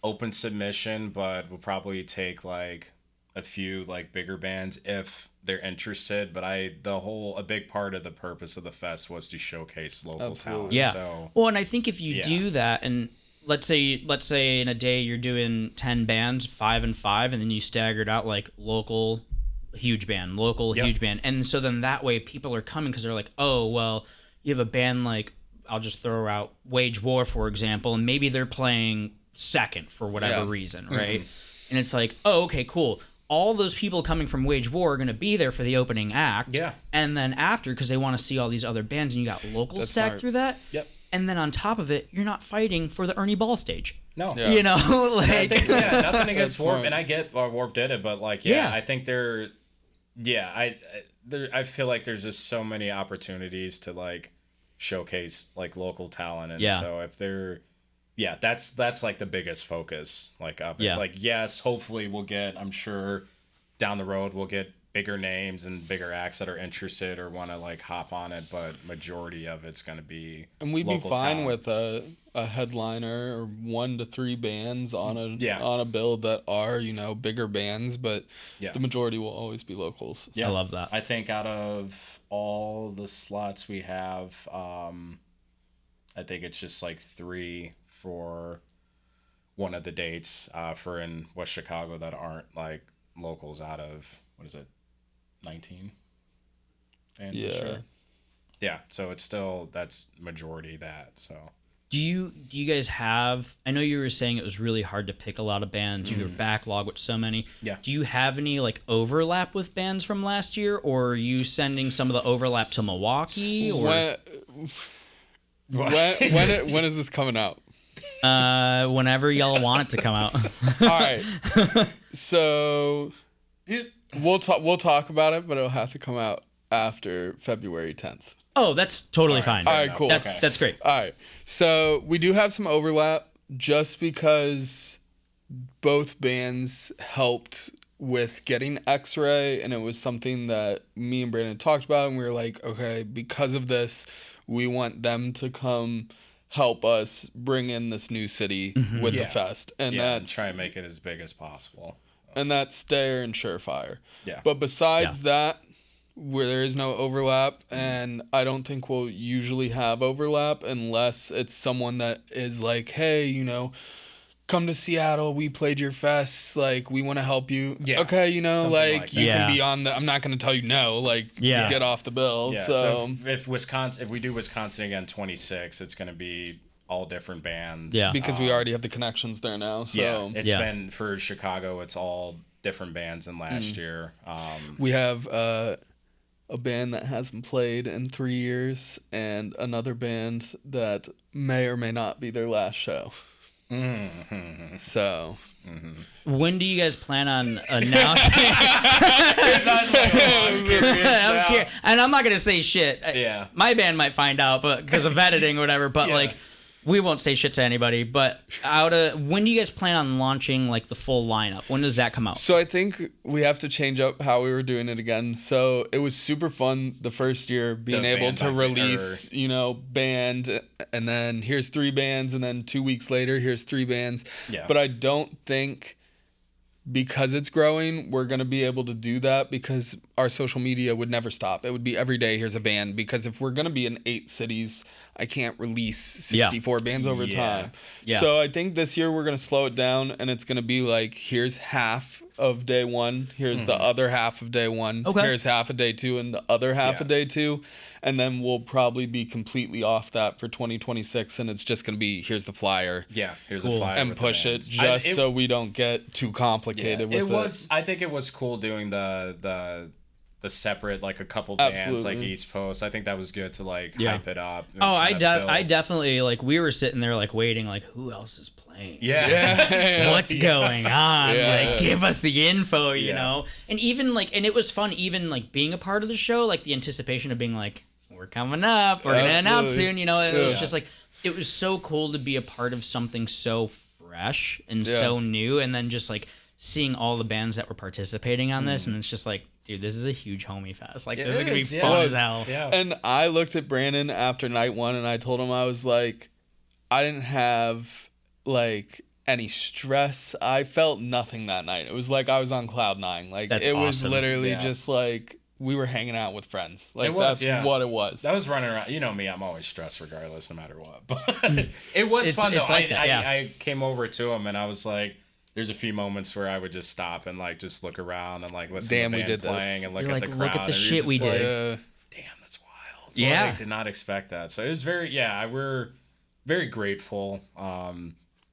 open submission, but we'll probably take like a few like bigger bands if they're interested, but a big part of the purpose of the fest was to showcase local talent. Yeah. So, well, and I think if you do that, and let's say in a day you're doing 10 bands, 5 and 5, and then you staggered out like local huge band, huge band, and so then that way people are coming because they're like, oh well, you have a band like, I'll just throw out Wage War for example, and maybe they're playing second for whatever reason, right? And it's like, oh, okay, cool. All those people coming from Wage War are going to be there for the opening act. Yeah. And then after, because they want to see all these other bands, and you got locals stacked through that. Yep. And then on top of it, you're not fighting for the Ernie Ball stage. No. Yeah. You know, like... I think, nothing against Warp, and I get Warp did it, but like, I think I feel like there's just so many opportunities to like showcase like local talent, and so if they're... Yeah, that's like the biggest focus, like of it. Yeah. Like, yes, hopefully I'm sure down the road we'll get bigger names and bigger acts that are interested or want to like hop on it, but majority of it's going to be and we'd be fine talent. With a headliner or 1 to 3 bands on a bill that are bigger bands, but the majority will always be locals. I love that. I think out of all the slots we have, I think it's just like 3 for one of the dates for in West Chicago that aren't like locals out of 19 bands. Yeah, so it's still, that's majority that. So do you guys have, I know you were saying it was really hard to pick a lot of bands, you were backlogged with so many. Do you have any like overlap with bands from last year, or are you sending some of the overlap to Milwaukee, or when is this coming out? Whenever y'all want it to come out. All right. So we'll talk about it, but it'll have to come out after February 10th. Oh, that's totally fine. All right, cool. That's great. All right. So we do have some overlap just because both bands helped with getting X-Ray, and it was something that me and Brandon talked about, and we were like, okay, because of this, we want them to come help us bring in this new city with the fest, and that's try and make it as big as possible. And that's Stayer and Surefire. Yeah. But besides that, where there is no overlap, and I don't think we'll usually have overlap unless it's someone that is like, hey, come to Seattle, we played your fest, like, we want to help you. Yeah. Okay, like you can be on the, I'm not going to tell you no, like, get off the bill. Yeah. So if we do Wisconsin again 26, it's going to be all different bands. Yeah. Because we already have the connections there now. So it's been for Chicago, it's all different bands than last year. We have a band that hasn't played in 3 years and another band that may or may not be their last show. So When do you guys plan on announcing? I'm curious. And I'm not gonna say shit. Yeah. My band might find out, but because of editing or whatever. But like, we won't say shit to anybody. But when do you guys plan on launching like the full lineup? When does that come out? So I think we have to change up how we were doing it again. So it was super fun the first year being able to release, band, and then here's 3 bands, and then 2 weeks later here's 3 bands. Yeah. But I don't think because it's growing, we're going to be able to do that because our social media would never stop. It would be every day, here's a band. Because if we're going to be in 8 cities, I can't release 64 bands over time. Yeah. So I think this year we're going to slow it down, and it's going to be like, here's half of day 1, here's the other half of day 1, here's half of day 2, and the other half of day 2. And then we'll probably be completely off that for 2026, and it's just going to be, here's the flyer. Yeah, here's a flyer. And push it so we don't get too complicated with it. I think it was cool doing the separate, like a couple bands, like each post. I think that was good to like hype it up. Oh, I definitely, like, we were sitting there like waiting, like, who else is playing? What's going on? Like, give us the info, you know? And even like, and it was fun, even like being a part of the show, like the anticipation of being like, we're coming up, we're gonna announce soon, you know? And it was just like, it was so cool to be a part of something so fresh and so new, and then just like seeing all the bands that were participating on this, and it's just like, dude, this is a huge homie fest. Like, this is gonna be fun as hell. Yeah. And I looked at Brandon after night 1, and I told him, I was like, I didn't have like any stress. I felt nothing that night. It was like I was on cloud 9. Like, That's it was awesome. literally just like we were hanging out with friends. Like, that's what it was. That was running around. You know me, I'm always stressed regardless, no matter what. But it was fun though. Like I came over to him and I was like, there's a few moments where I would just stop and like just look around and like listen to the band playing and look at the crowd. Look at the shit we did. Damn, that's wild. Yeah. I did not expect that. So it was we're very grateful.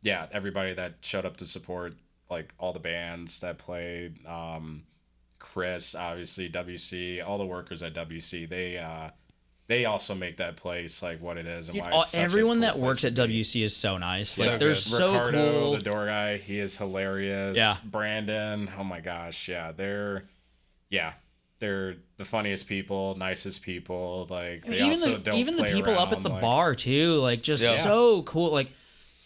Everybody that showed up to support, like all the bands that played. Chris, obviously, WC, all the workers at WC, they also make that place like what it is and why it's such everyone a cool that works place at to be. WC is so nice. Yeah, Like, they're so Ricardo, cool. the door guy, he is hilarious. Yeah. Brandon, oh my gosh, they're the funniest people, nicest people. Like, they also don't even the play people up around, at the like, bar too, like, just so cool. Like,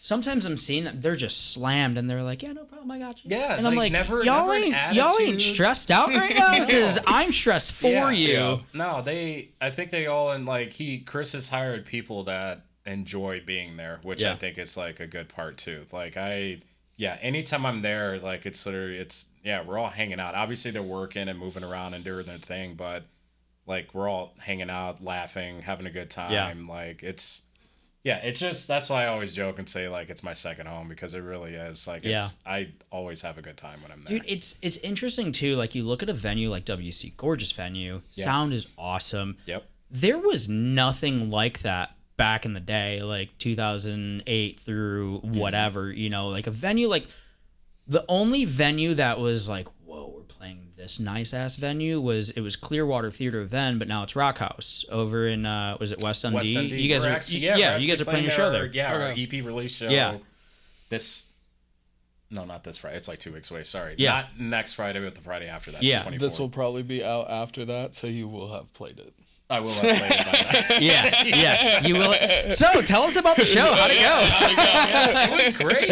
sometimes I'm seeing them, they're just slammed, and they're like, yeah, no problem, I got you. Yeah, and I'm like, never y'all an ain't stressed out right now, because I'm stressed for you. Yeah. No, I think they all, and like Chris has hired people that enjoy being there, which I think is like a good part too. Like anytime I'm there, like it's literally, we're all hanging out. Obviously they're working and moving around and doing their thing, but like we're all hanging out, laughing, having a good time. Yeah. Like it's just, that's why I always joke and say like it's my second home, because it really is. Like, I always have a good time when I'm there. Dude, it's interesting too. Like, you look at a venue like WC, gorgeous venue, sound is awesome. Yep. There was nothing like that back in the day, like 2008 through whatever, you know, like a venue, like the only venue that was like, whoa, we're playing this nice ass venue was Clearwater Theater then, but now it's Rock House over in was it West Dundee? You guys you guys are playing your show there. Yeah, our EP release show. Yeah. Not this Friday. It's like 2 weeks away. Sorry. Yeah. Not next Friday, but the Friday after that. Yeah. The 24th. This will probably be out after that, so you will have played it. I will have played it by that. Yeah, you will. So tell us about the show. How'd it go? It went great.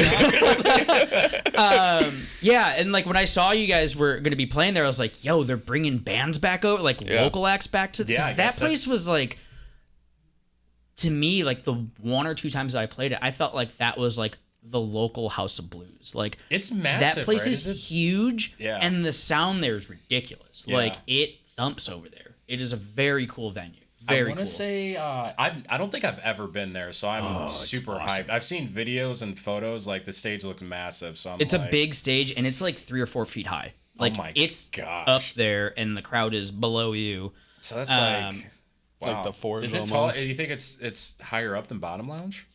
And like when I saw you guys were going to be playing there, I was like, yo, they're bringing bands back over, like local acts back to. Yeah, that place was like, to me, like the 1 or 2 times that I played it, I felt like that was like the local House of Blues. Like, it's massive. That place right? is huge, and the sound there is ridiculous. Yeah. Like, it thumps over there. It is a very cool venue. Very cool. I want to say I don't think I've ever been there, so I'm super hyped. I've seen videos and photos. Like, the stage looks massive, so it's like, a big stage, and it's like 3 or 4 feet high. Like, it's up there, and the crowd is below you. So that's like, wow. Like the Ford. Is it tall? Do you think it's higher up than Bottom Lounge?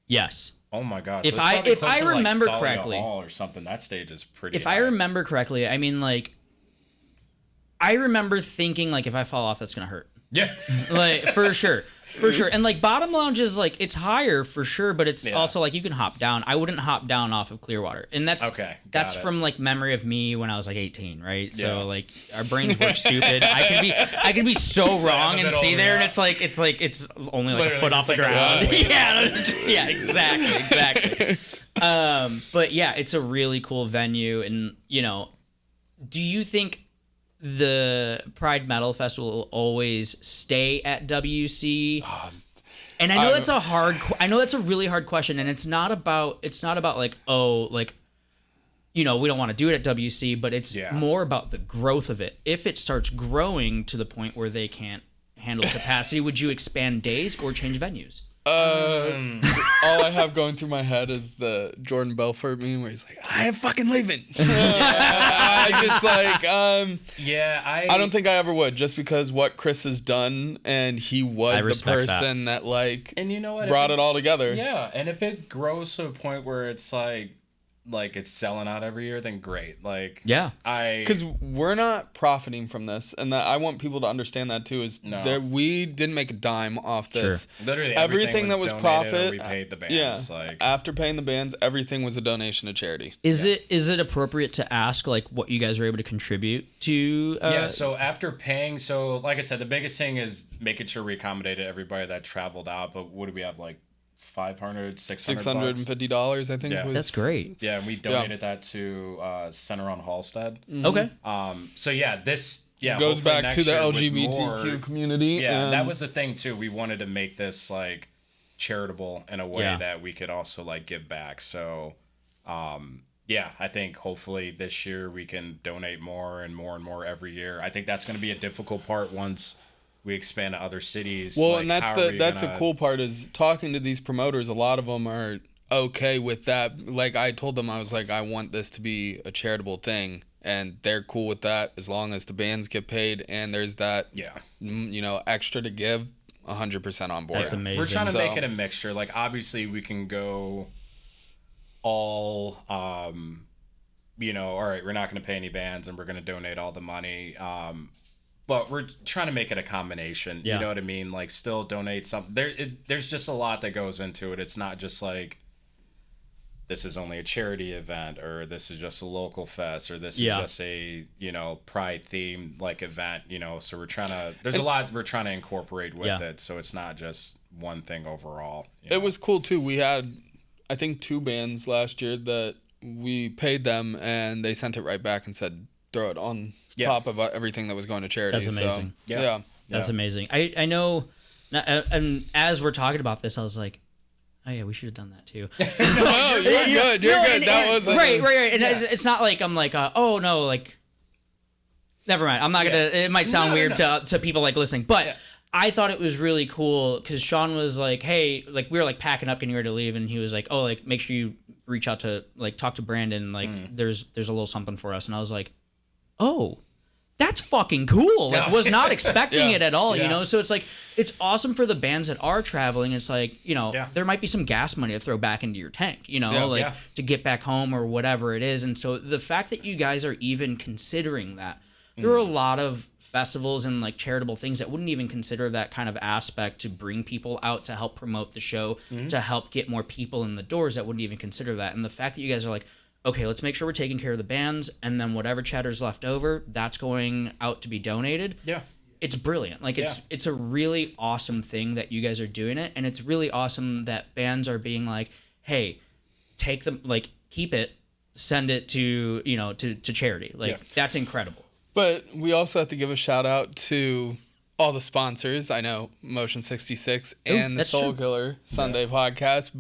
Yes. Oh my god! If So it's I- probably if close I to, like, remember Thalia correctly- Hall or something. That stage is pretty. If I high. remember correctly, I mean, like, I remember thinking, like, if I fall off, that's gonna hurt. Yeah. Like, for sure. For sure. And, like, bottom lounge is, like, it's higher for sure, but it's Yeah. also, like, you can hop down. I wouldn't hop down off of Clearwater. And that's Okay, got that's it. from, like, memory of me when I was, like, 18, right? Yeah. So, like, our brains work stupid. I can be so wrong and bit see over, there, and yeah. it's only, like, Literally a foot off just the like a ground. wall. Yeah, exactly. But, yeah, it's a really cool venue. And, you know, do you think the Pride Metal Festival will always stay at WC? And I know that's a I know that's a really hard question, and it's not about like, oh, like, you know, we don't want to do it at WC, but it's more about the growth of it. If it starts growing to the point where they can't handle capacity, would you expand days or change venues? All I have going through my head is the Jordan Belfort meme where he's like, I am fucking leaving. I just like, Yeah, I don't think I ever would, just because what Chris has done, and he I was the respect that. person that like And you know what? brought it all together. Yeah, and if it grows to a point where it's like it's selling out every year, then great. Like, Yeah. Because we're not profiting from this, and that I want people to understand that too. Is No. that we didn't make a dime off this. literally Everything that was donated, profit, or we paid the bands. Yeah. Like, After paying the bands, everything was a donation to charity. Is it appropriate to ask, like, what you guys were able to contribute to? yeah, so after paying, so like I said, the biggest thing is making sure we accommodated everybody that traveled out. But what do we have, like $500, $600? $650, I think. Yeah. Was, That's great. Yeah, and we donated that to Center on Halstead. Okay. So yeah, this goes hopefully back next to the year with LGBTQ more- community. Yeah, and that was the thing too. We wanted to make this like charitable in a way Yeah. that we could also like give back. So, yeah, I think hopefully this year we can donate more and more and more every year. I think that's going to be a difficult part once we expand to other cities. Well, like, and how are we that's gonna- the cool part is talking to these promoters. A lot of them are okay with that. Like I told them, I was like, I want this to be a charitable thing, and they're cool with that as long as the bands get paid and there's that, you know, extra to give. 100% on board. That's amazing. We're trying to So- make it a mixture. Like obviously we can go all you know, all right, we're not going to pay any bands and we're going to donate all the money. But we're trying to make it a combination. Yeah. You know what I mean? Like still donate something. There's just a lot that goes into it. It's not just like this is only a charity event or this is just a local fest or this is just a, you know, pride themed like event, you know. So we're trying to there's a lot we're trying to incorporate with it, so it's not just one thing overall. You know? It was cool too. We had, I think, 2 bands last year that we paid them and they sent it right back and said throw it on top of everything that was going to charity. That's amazing. So, yeah. That's amazing. I know, and as we're talking about this, I was like, oh yeah, we should have done that too. No, you're good. You're good. That was right. And it's not like I'm like, oh no, like, never mind. I'm not gonna. It might sound weird to people like listening, but I thought it was really cool because Sean was like, hey, like we were like packing up, getting ready to leave, and he was like, oh, like make sure you reach out to like talk to Brandon, like there's a little something for us, and I was like, oh, that's fucking cool. Like, was not expecting it at all, you know? So it's like, it's awesome for the bands that are traveling. It's like, you know, there might be some gas money to throw back into your tank, you know, to get back home or whatever it is. And so the fact that you guys are even considering that, there are a lot of festivals and like charitable things that wouldn't even consider that kind of aspect to bring people out to help promote the show, to help get more people in the doors that wouldn't even consider that. And the fact that you guys are like, okay, let's make sure we're taking care of the bands, and then whatever chatter's left over, that's going out to be donated. Yeah. It's brilliant. Like, it's a really awesome thing that you guys are doing it, and it's really awesome that bands are being like, hey, take them, like, keep it, send it to, you know, to charity. Like, that's incredible. But we also have to give a shout out to all the sponsors. I know Motion 66 and the SoulKiller Sunday podcast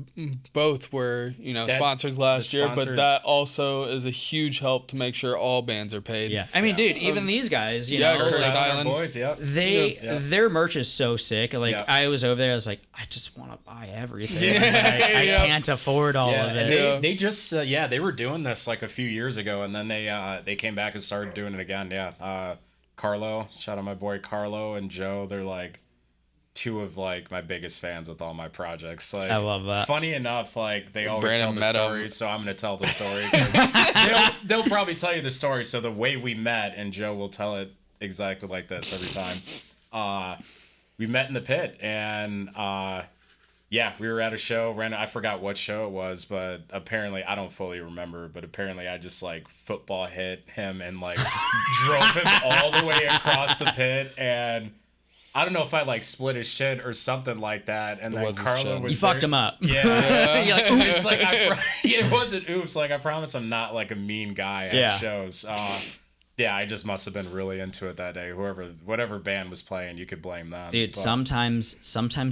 both were, you know, sponsors last year, but that also is a huge help to make sure all bands are paid. Yeah. I mean, dude, even these guys, you know, Curtis like, Island. Boys, their merch is so sick. Like, I was over there, I was like, I just want to buy everything. I can't afford all of it. And they just, they were doing this like a few years ago, and then they came back and started doing it again. Carlo, shout out my boy Carlo and Joe. They're like two of like my biggest fans with all my projects. Like, I love that. Funny enough, like they always Brandon tell met the him. story, so I'm gonna tell the story. 'Cause they'll probably tell you the story. So the way we met, and Joe will tell it exactly like this every time. We met in the pit, and yeah, we were at a show. I forgot what show it was, but apparently I don't fully remember. But apparently I just like football hit him and like drove him all the way across the pit, and I don't know if I like split his chin or something like that. And then was his Carlo chin. was You fucked him up. Yeah, You're like, it's like it wasn't oops. Like I promise, I'm not like a mean guy at shows. Yeah, I just must have been really into it that day. Whatever band was playing, you could blame them. Dude, but, sometimes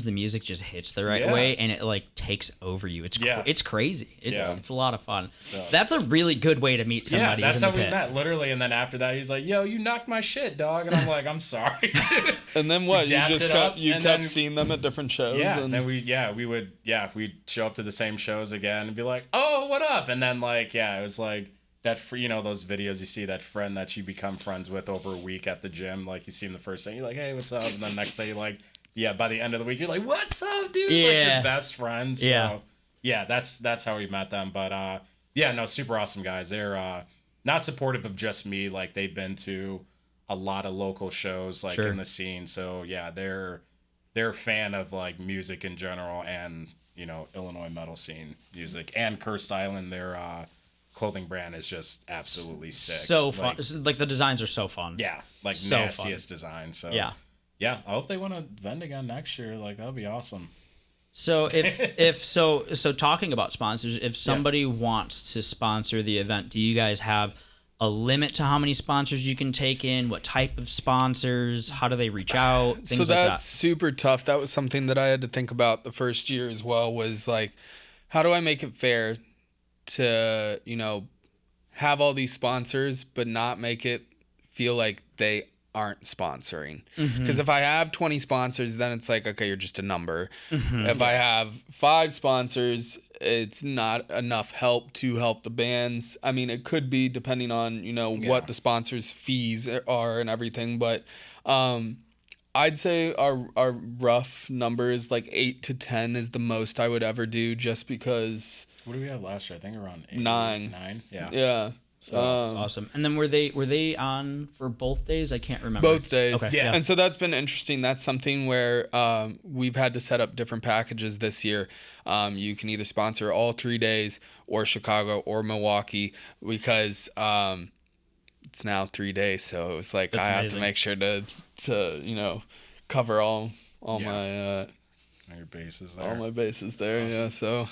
the music just hits the right way and it like takes over you. It's it's crazy. It's a lot of fun. Yeah. That's a really good way to meet somebody. Yeah, that's in the how we pit. met, literally. And then after that, he's like, "Yo, you knocked my shit, dog," and I'm like, "I'm sorry." And then what? You Dapped just it kept up, and kept then- seeing them at different shows. Yeah, and and then we'd show up to the same shows again and be like, "Oh, what up?" And then like, it was like that. Those videos you see that friend that you become friends with over a week at the gym. Like you see him the first day, you're like, "Hey, what's up?" And then next day, you're like, by the end of the week, you're like, "What's up, dude?" Like Yeah. your best friends. So, that's how we met them. But super awesome guys. They're not supportive of just me. Like they've been to a lot of local shows like in the scene. So yeah, they're a fan of like music in general and Illinois metal scene music, and Cursed Island. Their clothing brand is just absolutely sick. So fun. Like the designs are so fun. Yeah, like So nastiest design. So yeah, I hope they want to vend again next year. Like that would be awesome. So if talking about sponsors, if somebody wants to sponsor the event, do you guys have a limit to how many sponsors you can take in? What type of sponsors? How do they reach out? Things so like that's that. super tough. That was something that I had to think about the first year as well, was like, how do I make it fair to, have all these sponsors, but not make it feel like they aren't sponsoring? Because if I have 20 sponsors, then it's like, okay, you're just a number. If I have 5 sponsors, it's not enough help to help the bands. I mean, it could be depending on, what the sponsors' fees are and everything, but I'd say our rough number is like 8 to 10 is the most I would ever do, just because. What do we have last year? I think around 8, 9. 9. Yeah. Yeah. That's awesome. And then were they on for both days? I can't remember. Both days. Okay. Yeah. And so that's been interesting. That's something where we've had to set up different packages this year. You can either sponsor all 3 days or Chicago or Milwaukee, because it's now 3 days. So it was like That's I have amazing. to make sure to cover all my All your bases there. all my bases there. Yeah. So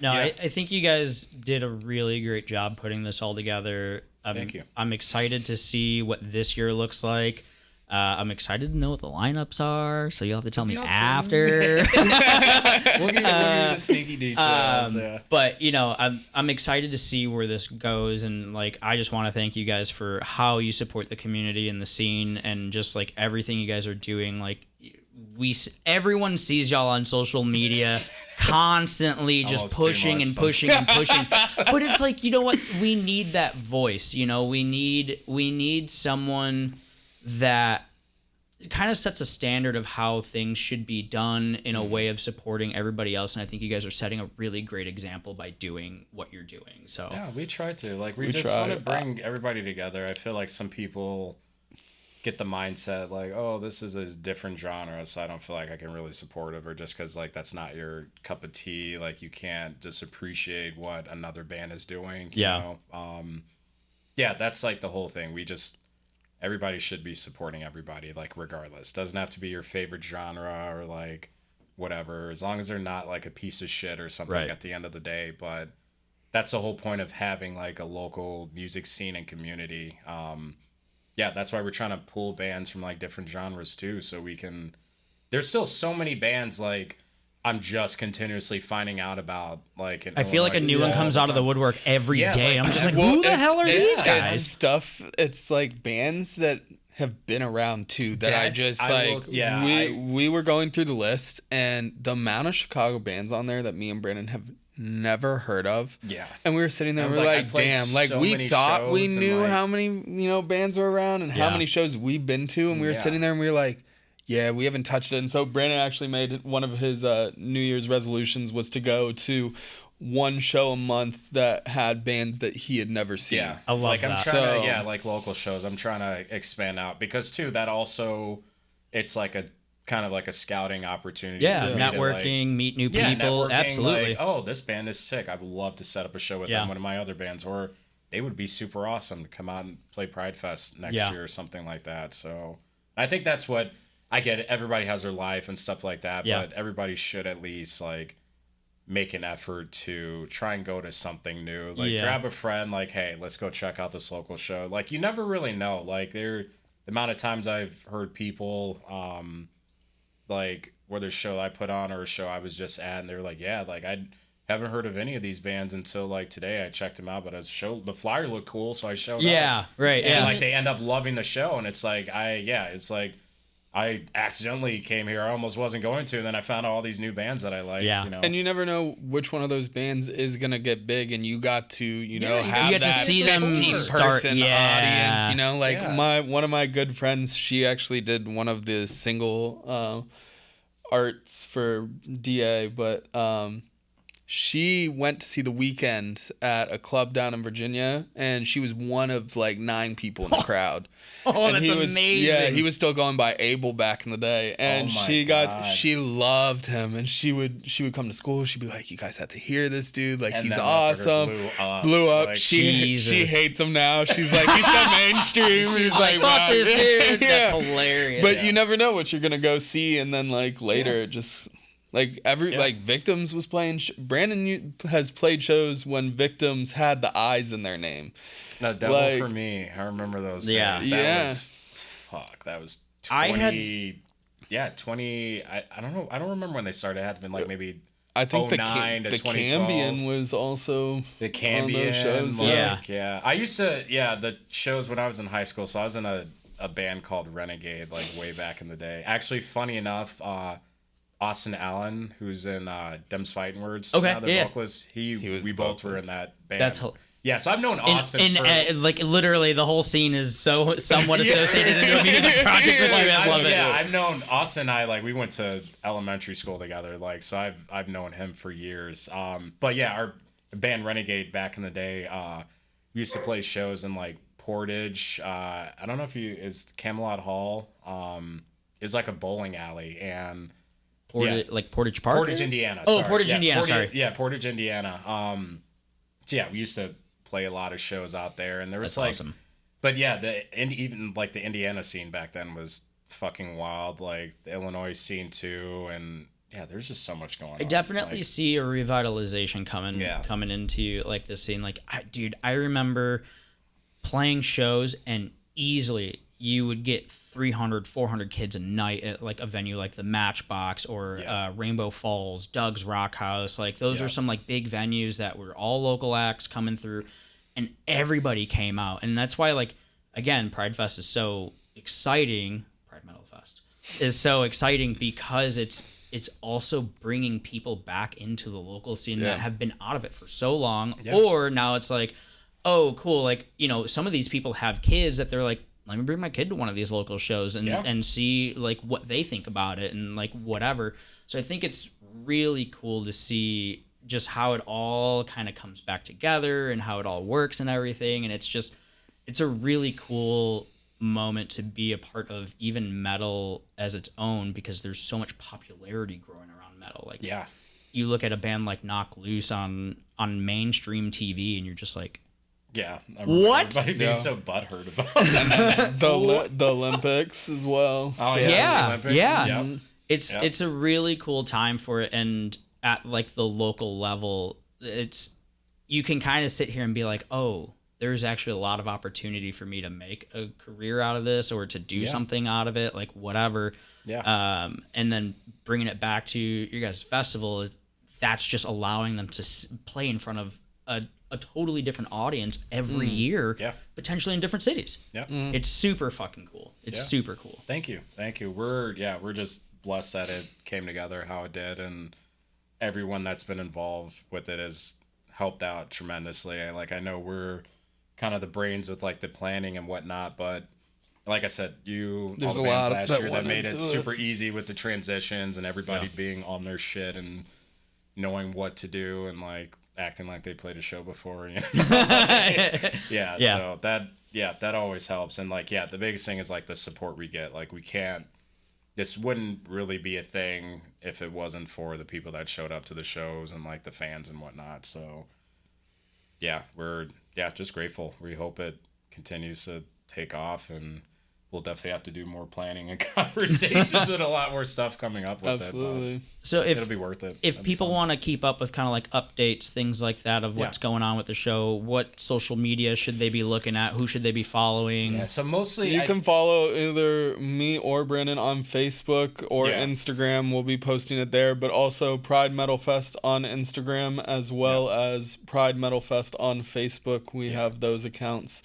No, Yeah. I think you guys did a really great job putting this all together. Thank you. I'm excited to see what this year looks like. I'm excited to know what the lineups are, so you'll have to tell me after. We'll give you the sneaky details. But I'm excited to see where this goes, and like I just want to thank you guys for how you support the community and the scene, and just like everything you guys are doing. Like everyone sees y'all on social media constantly just Almost too pushing much and pushing and pushing. But it's like, you know what? We need that voice. We need someone that kind of sets a standard of how things should be done in a way of supporting everybody else. And I think you guys are setting a really great example by doing what you're doing. So Yeah, we try to. Like we just try. want to bring everybody together. I feel like some people get the mindset like, oh, this is a different genre, so I don't feel like I can really support it, or just because like that's not your cup of tea, like you can't just appreciate what another band is doing. You know? That's like the whole thing. Everybody should be supporting everybody, like regardless. Doesn't have to be your favorite genre or like whatever, as long as they're not like a piece of shit or something Right. at the end of the day. But that's the whole point of having like a local music scene and community. That's why we're trying to pull bands from like different genres too, so we can. There's still so many bands like I'm just continuously finding out about. Like in I feel like a Illinois new one all comes the out of the time. woodwork every day. Yeah, like- I'm just like, Well, who the hell are these It's guys? stuff. It's like bands that have been around too. That I That's- just I like. will- yeah, we were going through the list, and the amount of Chicago bands on there that me and Brandon have never heard of. Yeah. And we were sitting there, I'm and we were like, I like, played damn, like so we many thought we shows and, knew like- how many bands were around and how Yeah. many shows we've been to, and we were Yeah. sitting there and we were like, Yeah, we haven't touched it. And so Brandon actually made one of his New Year's resolutions was to go to one show a month that had bands that he had never seen. Yeah, I love like I'm that. trying to like local shows. I'm trying to expand out because too that also it's like a kind of like a scouting opportunity. Yeah, for me to, networking, meet new yeah, people. networking, Absolutely. Like, oh, this band is sick. I would love to set up a show with them. One of my other bands, or they would be super awesome to come out and play Pride Fest next year or something like that. So I think that's what I get. Everybody has their life and stuff like that, but everybody should at least like make an effort to try and go to something new. Like grab a friend, like, hey, let's go check out this local show. Like you never really know. Like the amount of times I've heard people like whether a show I put on or a show I was just at and they're like, yeah, like I haven't heard of any of these bands until like today I checked them out, but the flyer looked cool, so I showed up. Yeah, right. And Yeah. like they end up loving the show, and it's like it's like I accidentally came here. I almost wasn't going to, and then I found all these new bands that I like. Yeah. You know? And you never know which one of those bands is gonna get big, and you got to, you have get to that see them 15-person start- audience. You know, like Yeah. one of my good friends, she actually did one of the single arts for DA, but she went to see The Weeknd at a club down in Virginia, and she was one of like 9 people in the crowd. Oh, And that's he was, amazing. Yeah, he was still going by Abel back in the day, and Oh my she loved him, and she would come to school. She'd be like, "You guys have to hear this dude. Like And he's that motherfucker awesome." Blew up. Like, She Jesus. hates him now. She's like, he's so mainstream. She's like, Fuck wow. this dude. Yeah. That's hilarious. But you never know what you're gonna go see, and then like later, it just like like Victims was playing. Brandon has played shows when Victims had the eyes in their name. The Devil like- for Me. I remember those. Yeah. days. That Yeah. was, fuck. That was 20. I had- 20. I don't know. I don't remember when they started. It had to been like maybe I think the 09 to the 2012. Cambion was also the on Cambion. those shows. Like, yeah. I used to, the shows when I was in high school. So I was in a band called Renegade, like way back in the day. Actually, funny enough, Austin Allen, who's in Dem's Fighting Words, Okay, the yeah. vocalist, was we the both were vocalist. in that band. That's yeah, so I've known Austin for... like literally the whole scene is so somewhat associated into a music project with you. I love it. I've known Austin and I, like, we went to elementary school together, like, so I've known him for years. But yeah, our band Renegade back in the day, we used to play shows in like Portage. I don't know if is Camelot Hall, is like a bowling alley, and Like Portage Park? Portage, Indiana. Oh, sorry. Portage, Yeah, Indiana, sorry. Yeah, Portage, Indiana. So yeah, we used to play a lot of shows out there, and there was That's awesome. But yeah, even like the Indiana scene back then was fucking wild. Like the Illinois scene too, and yeah, there's just so much going on. I definitely like, see a revitalization coming into like this scene. Like, I remember playing shows, and easily you would get 300, 400 kids a night at like a venue like the Matchbox or Rainbow Falls, Doug's Rock House. Like those are some like big venues that were all local acts coming through, and everybody came out. And that's why, like, again, Pride Fest is so exciting. Pride Metal Fest is so exciting because it's also bringing people back into the local scene that have been out of it for so long. Or now it's like, oh, cool. Like, you know, some of these people have kids that they're like, let me bring my kid to one of these local shows and see like what they think about it and like whatever. So I think it's really cool to see just how it all kind of comes back together and how it all works and everything. And it's a really cool moment to be a part of, even metal as its own, because there's so much popularity growing around metal. Like, you look at a band like Knock Loose on mainstream TV, and you're just like, yeah, what? Everybody being so butthurt about it. the Olympics as well. Oh yeah, the Olympics. yeah. Yep. It's a really cool time for it, and at like the local level, you can kind of sit here and be like, oh, there's actually a lot of opportunity for me to make a career out of this or to do something out of it, like whatever. Yeah. And then bringing it back to your guys' festival, that's just allowing them to play in front of a totally different audience every year, potentially in different cities. Yeah. It's super fucking cool. It's super cool. Thank you. We're just blessed that it came together how it did, and everyone that's been involved with it has helped out tremendously. I know we're kind of the brains with like the planning and whatnot, but like I said, There's all the a bands lot last that year that went made it into it. super easy with the transitions and everybody being on their shit and knowing what to do and like acting like they played a show before. You know? Yeah. So that always helps. And like, the biggest thing is like the support we get. Like this wouldn't really be a thing if it wasn't for the people that showed up to the shows and like the fans and whatnot. So we're just grateful. We hope it continues to take off, and we'll definitely have to do more planning and conversations with a lot more stuff coming up with Absolutely. it. So It'll be worth it. If people want to keep up with kind of like updates, things like that of what's going on with the show, what social media should they be looking at? Who should they be following? Yeah, so mostly You can follow either me or Brandon on Facebook or Yeah. Instagram. We'll be posting it there, but also Pride Metal Fest on Instagram as well as Pride Metal Fest on Facebook. We have those accounts.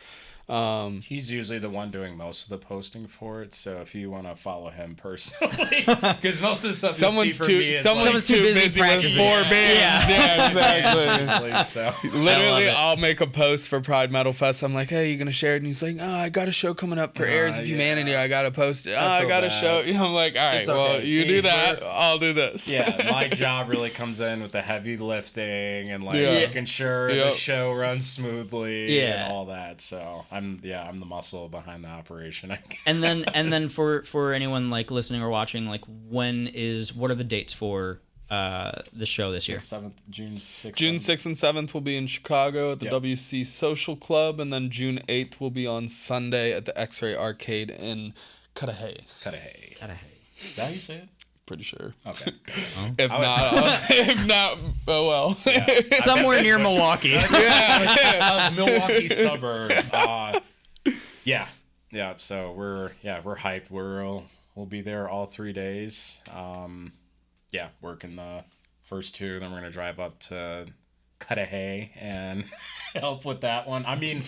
He's usually the one doing most of the posting for it, so if you want to follow him personally, because most of the stuff Someone's you see from me is someone's too busy with practicing. 4 bands. Yeah, exactly. usually, so. Literally, it. I'll make a post for Pride Metal Fest. I'm like, hey, you gonna share it? And he's like, oh, I got a show coming up for Heirs of Humanity. I gotta post it. Oh, I feel got a bad. show. I'm like, all right, It's well, okay. you See, do that. I'll do this. Yeah, my job really comes in with the heavy lifting and like Yeah. making sure Yep. the show runs smoothly Yeah. and all that. So I'm the muscle behind the operation. I guess. And then for anyone like listening or watching, like what are the dates for the show this year? June 6th. June 6th and 7th will be in Chicago at the WC Social Club, and then June 8th will be on Sunday at the X-Ray Arcade in Cudahy. Cudahy. Is that how you say it? Pretty sure. Okay. If not, oh well. Somewhere near Milwaukee. Milwaukee suburb. Yeah. So we're hyped. We'll be there all 3 days. Working the first 2, then we're gonna drive up to Cudahy and help with that one. I mean,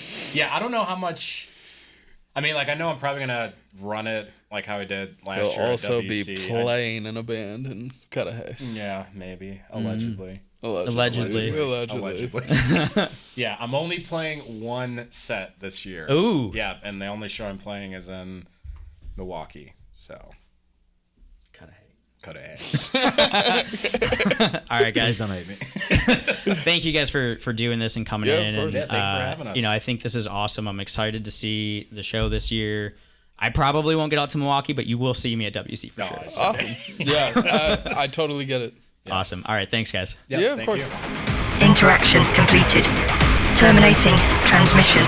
I don't know how much. I mean, like I know I'm probably gonna run it like how I did last He'll year. also at be WC. playing in a band in Cudahy. Yeah, maybe allegedly. Allegedly. Yeah, I'm only playing 1 set this year. Ooh. Yeah, and the only show I'm playing is in Milwaukee. So. Cudahy. All right, guys. Don't hate me. Thank you guys for doing this and coming Yeah, in. of course. And Yeah, thank you for having us. You know, I think this is awesome. I'm excited to see the show this year. I probably won't get out to Milwaukee, but you will see me at WC for sure. So. Awesome. Yeah, I totally get it. Awesome. All right, thanks, guys. Yeah, of thank course. you. Interaction completed. Terminating transmission.